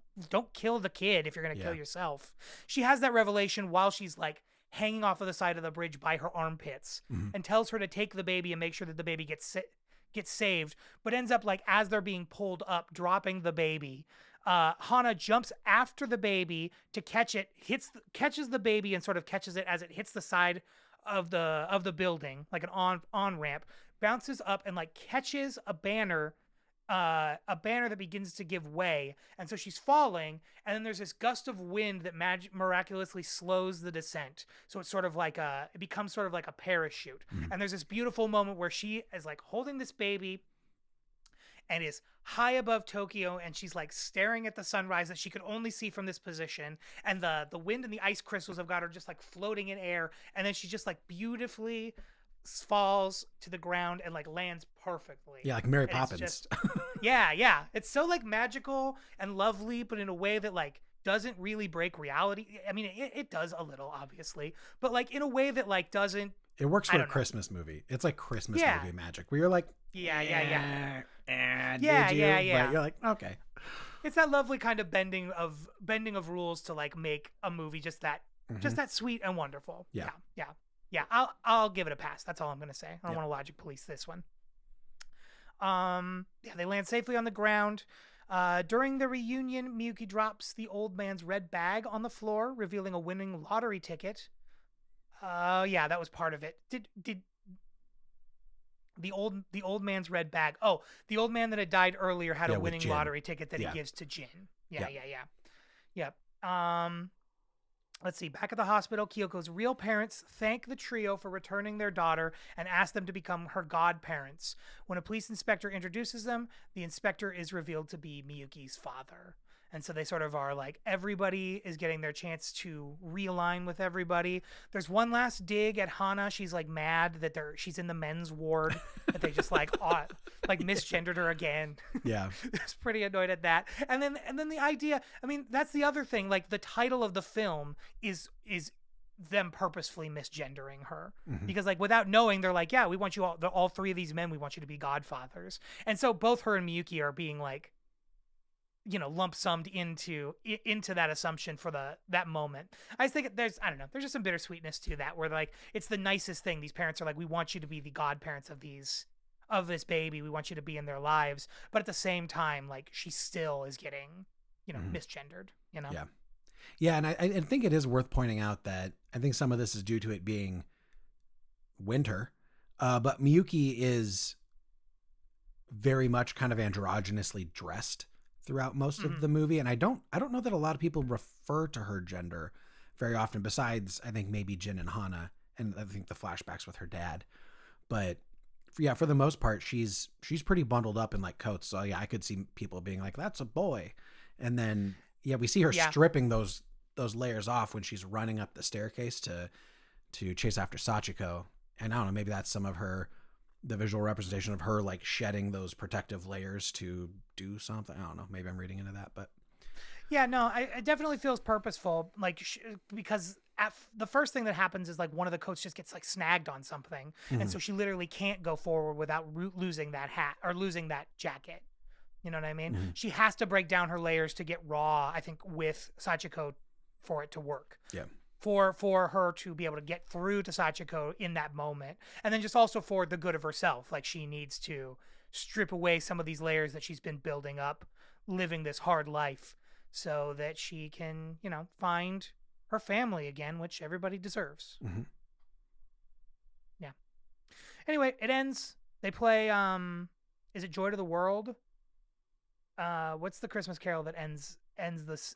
kill the kid if you're going to kill yourself. She has that revelation while she's like hanging off of the side of the bridge by her armpits and tells her to take the baby and make sure that the baby gets saved, but ends up like as they're being pulled up, dropping the baby. Hana jumps after the baby to catch it, catches the baby and sort of catches it as it hits the side of the building, like an on ramp, bounces up and like catches a banner that begins to give way, and so she's falling, and then there's this gust of wind that miraculously slows the descent, so it's sort of like it becomes sort of like a parachute. And there's this beautiful moment where she is like holding this baby and is high above Tokyo, and she's like staring at the sunrise that she could only see from this position, and the wind and the ice crystals have got her just like floating in air, and then she just like beautifully falls to the ground and like lands perfectly. Yeah, like Mary Poppins. Just, yeah. It's so like magical and lovely, but in a way that like doesn't really break reality. I mean, it does a little, obviously, but like in a way that like doesn't. It works for a Christmas movie. It's like Christmas movie magic, where you're like, yeah. But you're like, okay. It's that lovely kind of bending of rules to like make a movie just that sweet and wonderful. Yeah. I'll give it a pass. That's all I'm gonna say. I don't want to logic police this one. They land safely on the ground. During the reunion, Miyuki drops the old man's red bag on the floor, revealing a winning lottery ticket. Yeah, that was part of it. Did the old man's red bag? Oh, the old man that had died earlier had a winning lottery ticket that he gives to Jin. Yeah. Let's see. Back at the hospital, Kyoko's real parents thank the trio for returning their daughter and ask them to become her godparents. When a police inspector introduces them, the inspector is revealed to be Miyuki's father. And so they sort of are like, everybody is getting their chance to realign with everybody. There's one last dig at Hana. She's like mad that she's in the men's ward, that they just like, like misgendered her again. Yeah. I was pretty annoyed at that. And then the idea, I mean, that's the other thing, like the title of the film is them purposefully misgendering her. Mhm. Because like without knowing, they're like, yeah, we want you all three of these men, we want you to be godfathers. And so both her and Miyuki are being like, you know, lump summed into that assumption for that moment. I just think there's just some bittersweetness to that, where like it's the nicest thing. These parents are like, we want you to be the godparents of this baby. We want you to be in their lives, but at the same time, like she still is getting, you know, misgendered. You know. Yeah. Yeah, and I think it is worth pointing out that I think some of this is due to it being winter, but Miyuki is very much kind of androgynously dressed throughout most of the movie, and I don't know that a lot of people refer to her gender very often, besides I think maybe Jin and Hana, and I think the flashbacks with her dad. But for the most part, she's pretty bundled up in like coats. So yeah, I could see people being like, "That's a boy," and then we see her stripping those layers off when she's running up the staircase to chase after Sachiko. And I don't know, maybe that's some of the visual representation of her like shedding those protective layers to do something. I don't know. Maybe I'm reading into that, but yeah, no, it definitely feels purposeful. Like because the first thing that happens is like one of the coats just gets like snagged on something, and so she literally can't go forward without losing that hat or losing that jacket. You know what I mean? She has to break down her layers to get raw, I think, with Sachiko for it to work. Yeah. For her to be able to get through to Sachiko in that moment. And then just also for the good of herself. Like she needs to strip away some of these layers that she's been building up, living this hard life, so that she can, you know, find her family again, which everybody deserves. Yeah. Anyway, it ends. They play, is it Joy to the World? What's the Christmas carol that ends this?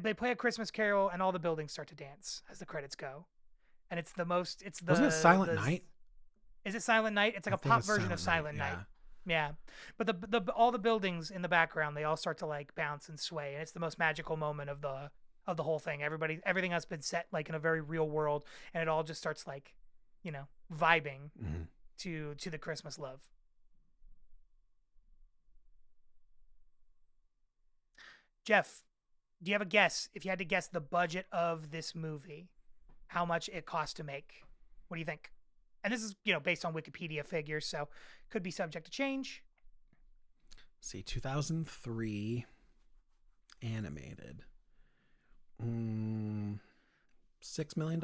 They play a Christmas carol and all the buildings start to dance as the credits go, and wasn't it Silent Night? Is it Silent Night? It's like a pop version of Silent Night. Yeah, but all the buildings in the background, they all start to like bounce and sway, and it's the most magical moment of the whole thing. Everything has been set like in a very real world, and it all just starts like, you know, vibing to the Christmas love. Jeff, do you have a guess? If you had to guess the budget of this movie, how much it cost to make? What do you think? And this is, you know, based on Wikipedia figures, so could be subject to change. See, 2003 animated. $6 million?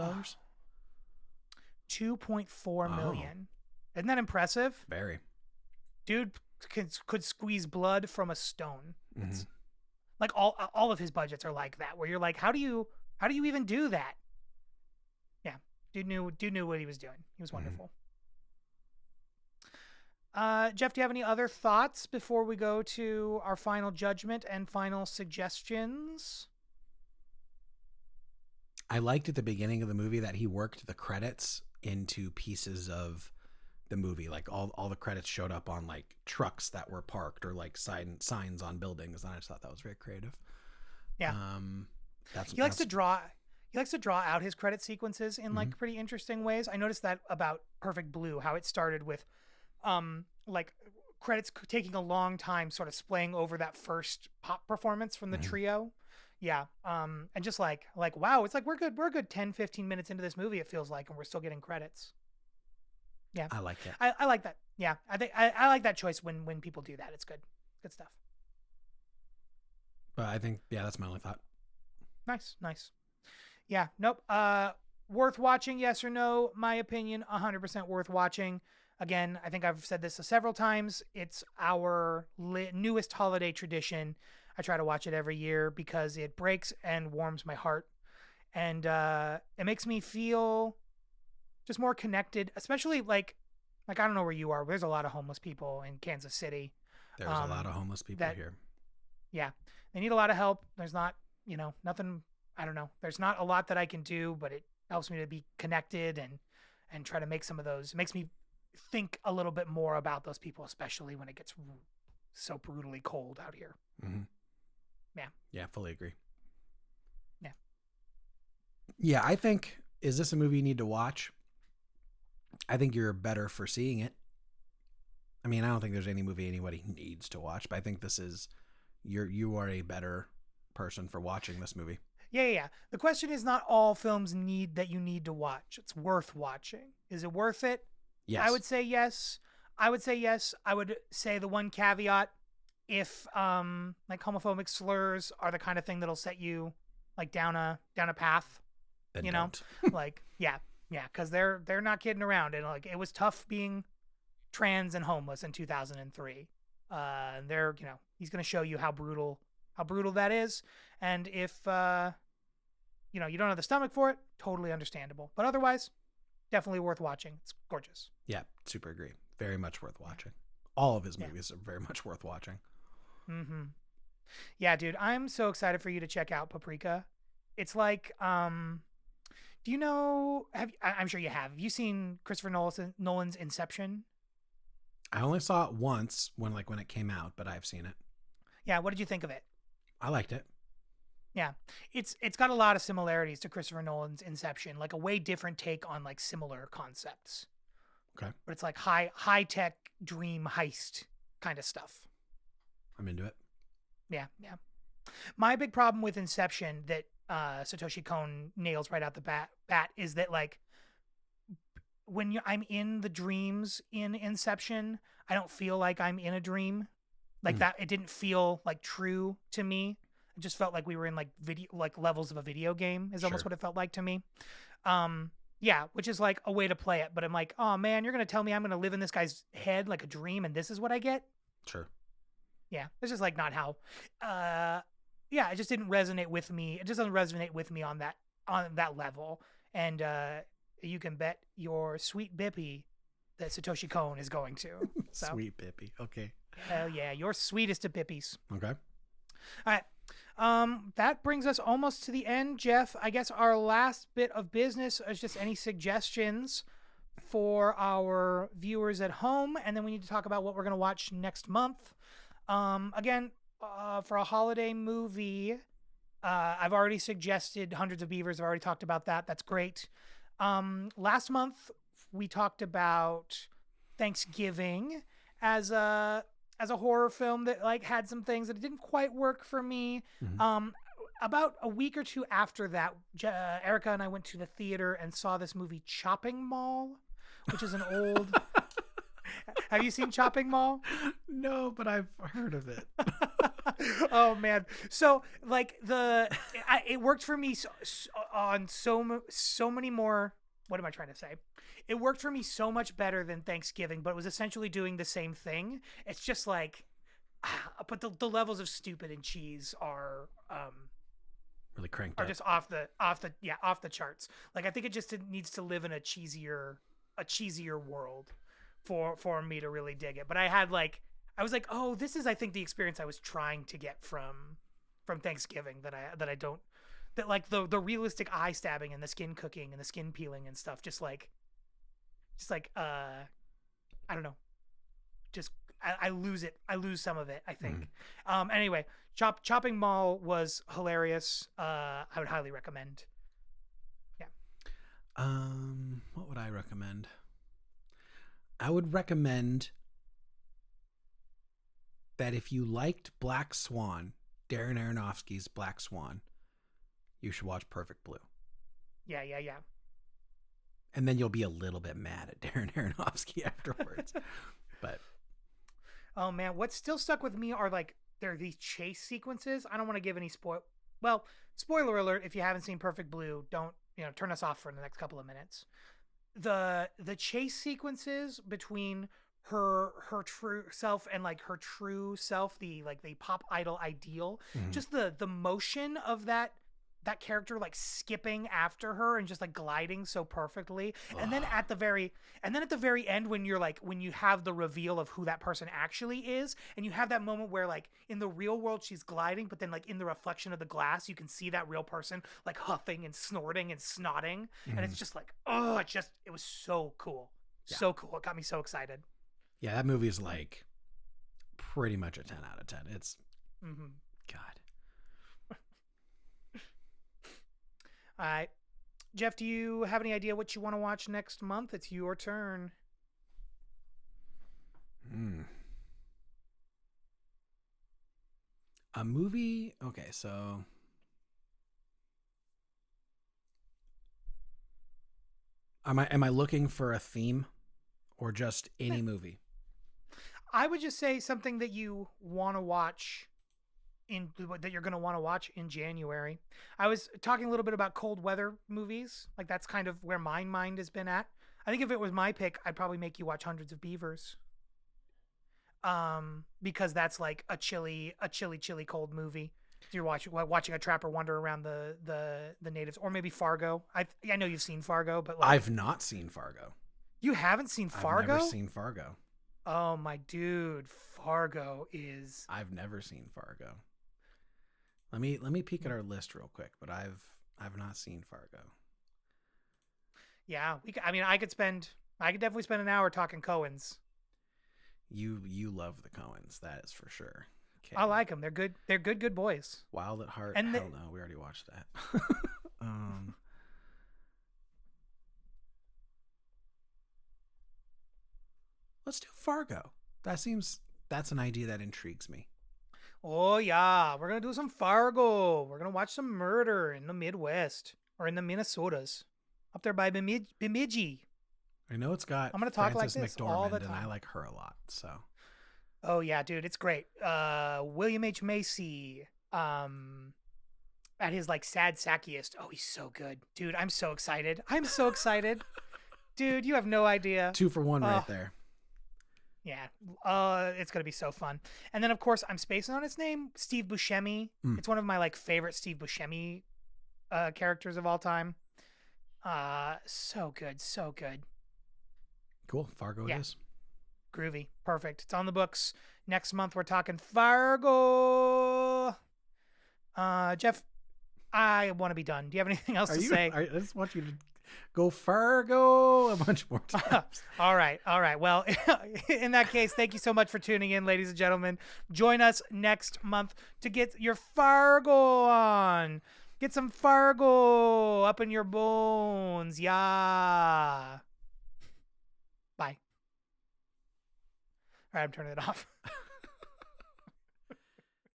$2.4 million. Isn't that impressive? Very. Dude could squeeze blood from a stone. It's like all of his budgets are like that, where you're like, how do you even do that? Yeah, dude knew what he was doing. He was wonderful. Jeff, do you have any other thoughts before we go to our final judgment and final suggestions? I liked at the beginning of the movie that he worked the credits into pieces of the movie. Like all the credits showed up on like trucks that were parked or like signs on buildings. And I just thought that was very creative. Yeah. He likes to draw out his credit sequences in like pretty interesting ways. I noticed that about Perfect Blue, how it started with like credits taking a long time sort of splaying over that first pop performance from the trio. Yeah. And just like, wow, it's like we're good 10, 15 minutes into this movie, it feels like, and we're still getting credits. Yeah. I like it. I like that. Yeah. I think I like that choice when people do that. It's good. Good stuff. But I think, yeah, that's my only thought. Nice. Yeah. Nope. Worth watching, yes or no? My opinion, 100% worth watching. Again, I think I've said this several times. It's our newest holiday tradition. I try to watch it every year because it breaks and warms my heart. And it makes me feel just more connected, especially like I don't know where you are, but there's a lot of homeless people in Kansas City. There's a lot of homeless people here. Yeah. They need a lot of help. There's not, nothing, I don't know. There's not a lot that I can do, but it helps me to be connected and try to make some of those. It makes me think a little bit more about those people, especially when it gets so brutally cold out here. Yeah. Yeah, fully agree. Yeah. Yeah, I think, is this a movie you need to watch? I think you're better for seeing it. I mean, I don't think there's any movie anybody needs to watch, but I think this is you are a better person for watching this movie. Yeah. The question is not all films you need to watch. It's worth watching. Is it worth it? Yes. I would say yes. I would say the one caveat, if like homophobic slurs are the kind of thing that'll set you like down a path, Then you don't. know, like yeah, because they're not kidding around, and like it was tough being trans and homeless in 2003. They're he's gonna show you how brutal that is, and if you don't have the stomach for it, totally understandable. But otherwise, definitely worth watching. It's gorgeous. Yeah, super agree. Very much worth watching. All of his movies are very much worth watching. Mm-hmm. Yeah, dude, I'm so excited for you to check out Paprika. It's like, do you know? I'm sure you have. Have you seen Christopher Nolan's Inception? I only saw it once when it came out, but I've seen it. Yeah, what did you think of it? I liked it. Yeah, it's got a lot of similarities to Christopher Nolan's Inception, like a way different take on like similar concepts. Okay. But it's like high tech dream heist kind of stuff. I'm into it. Yeah. My big problem with Inception that Satoshi Kon nails right out the bat is that like when I'm in the dreams in Inception, I don't feel like I'm in a dream. Like that, it didn't feel like true to me. It just felt like we were in like levels of a video game is almost what it felt like to me. Yeah, which is like a way to play it, but I'm like, oh man, you're gonna tell me I'm gonna live in this guy's head like a dream, and this is what I get? Sure. Yeah, it's just like not how. Yeah, it just didn't resonate with me. It just doesn't resonate with me on that level. And you can bet your sweet bippy that Satoshi Kon is going to. So. Sweet bippy. Okay. Hell yeah, your sweetest of bippies. Okay. All right. That brings us almost to the end, Jeff. I guess our last bit of business is just any suggestions for our viewers at home, and then we need to talk about what we're going to watch next month. Again, for a holiday movie, I've already suggested Hundreds of Beavers. I've already talked about that. That's great. Last month we talked about Thanksgiving as a horror film that like had some things that didn't quite work for me. Mm-hmm. About a week or two after that, Erica and I went to the theater and saw this movie Chopping Mall, which is an old. Have you seen Chopping Mall? No, but I've heard of it. Oh man! So like it worked for me on so many more. What am I trying to say? It worked for me so much better than Thanksgiving, but it was essentially doing the same thing. It's just like, but the levels of stupid and cheese are really cranked are up. just off the charts. Like I think it just needs to live in a cheesier world for me to really dig it. But I was like, oh, this is I think the experience I was trying to get from Thanksgiving that like the realistic eye stabbing and the skin cooking and the skin peeling and stuff just like I don't know, just I lose some of it, I think. Anyway, Chopping Mall was hilarious. I would highly recommend. Yeah. What would I recommend? I would recommend that if you liked Black Swan, Darren Aronofsky's Black Swan, you should watch Perfect Blue. Yeah. And then you'll be a little bit mad at Darren Aronofsky afterwards. But oh man, what's still stuck with me are like there are these chase sequences. I don't want to give any spoiler alert if you haven't seen Perfect Blue, don't turn us off for the next couple of minutes. The chase sequences between her true self and like her true self, the pop idol ideal, just the motion of that character like skipping after her and just like gliding so perfectly. And then at the very end when you have the reveal of who that person actually is, and you have that moment where like in the real world she's gliding, but then like in the reflection of the glass you can see that real person like huffing and snorting and snotting, and it's just like it was so cool. So cool. It got me so excited. Yeah, that movie is like pretty much a 10 out of 10. It's God. All right. Jeff, do you have any idea what you want to watch next month? It's your turn. A movie. Okay, so am I looking for a theme or just any movie? I would just say something that you want to watch in that you're going to want to watch in January. I was talking a little bit about cold weather movies. Like that's kind of where my mind has been at. I think if it was my pick, I'd probably make you watch Hundreds of Beavers. Because that's like a chilly cold movie. You're watching a trapper wander around the natives, or maybe Fargo. I know you've seen Fargo, but like I've not seen Fargo. you haven't seen Fargo. I've never seen Fargo. Oh my dude, Fargo is. I've never seen Fargo. Let me peek at our list real quick, but I've not seen Fargo. Yeah, I could definitely spend an hour talking Coens. You love the Coens, that is for sure. Okay. I like them. They're good. They're good boys. Wild at Heart. And hell no, we already watched that. Let's do Fargo. That's an idea that intrigues me. Oh yeah, we're gonna do some Fargo. We're gonna watch some murder in the Midwest or in the Minnesotas, up there by Bemidji. I know it's got I'm gonna talk Frances like this McDormand, all the and I time. like her a lot. So. Oh yeah, dude, it's great. William H. Macy, at his like sad sackiest. Oh, he's so good, dude. I'm so excited. Dude. You have no idea. 2 for 1 right there. Yeah, it's gonna be so fun. And then of course I'm spacing on his name, Steve Buscemi. It's one of my like favorite Steve Buscemi characters of all time. So good, so good. Cool, Fargo it is. Groovy, perfect. It's on the books. Next month we're talking Fargo. Jeff, I want to be done. Do you have anything else to say? I just want you to go Fargo a bunch more times. All right. Well, in that case, thank you so much for tuning in, ladies and gentlemen. Join us next month to get your Fargo on. Get some Fargo up in your bones. Yeah. Bye. All right, I'm turning it off.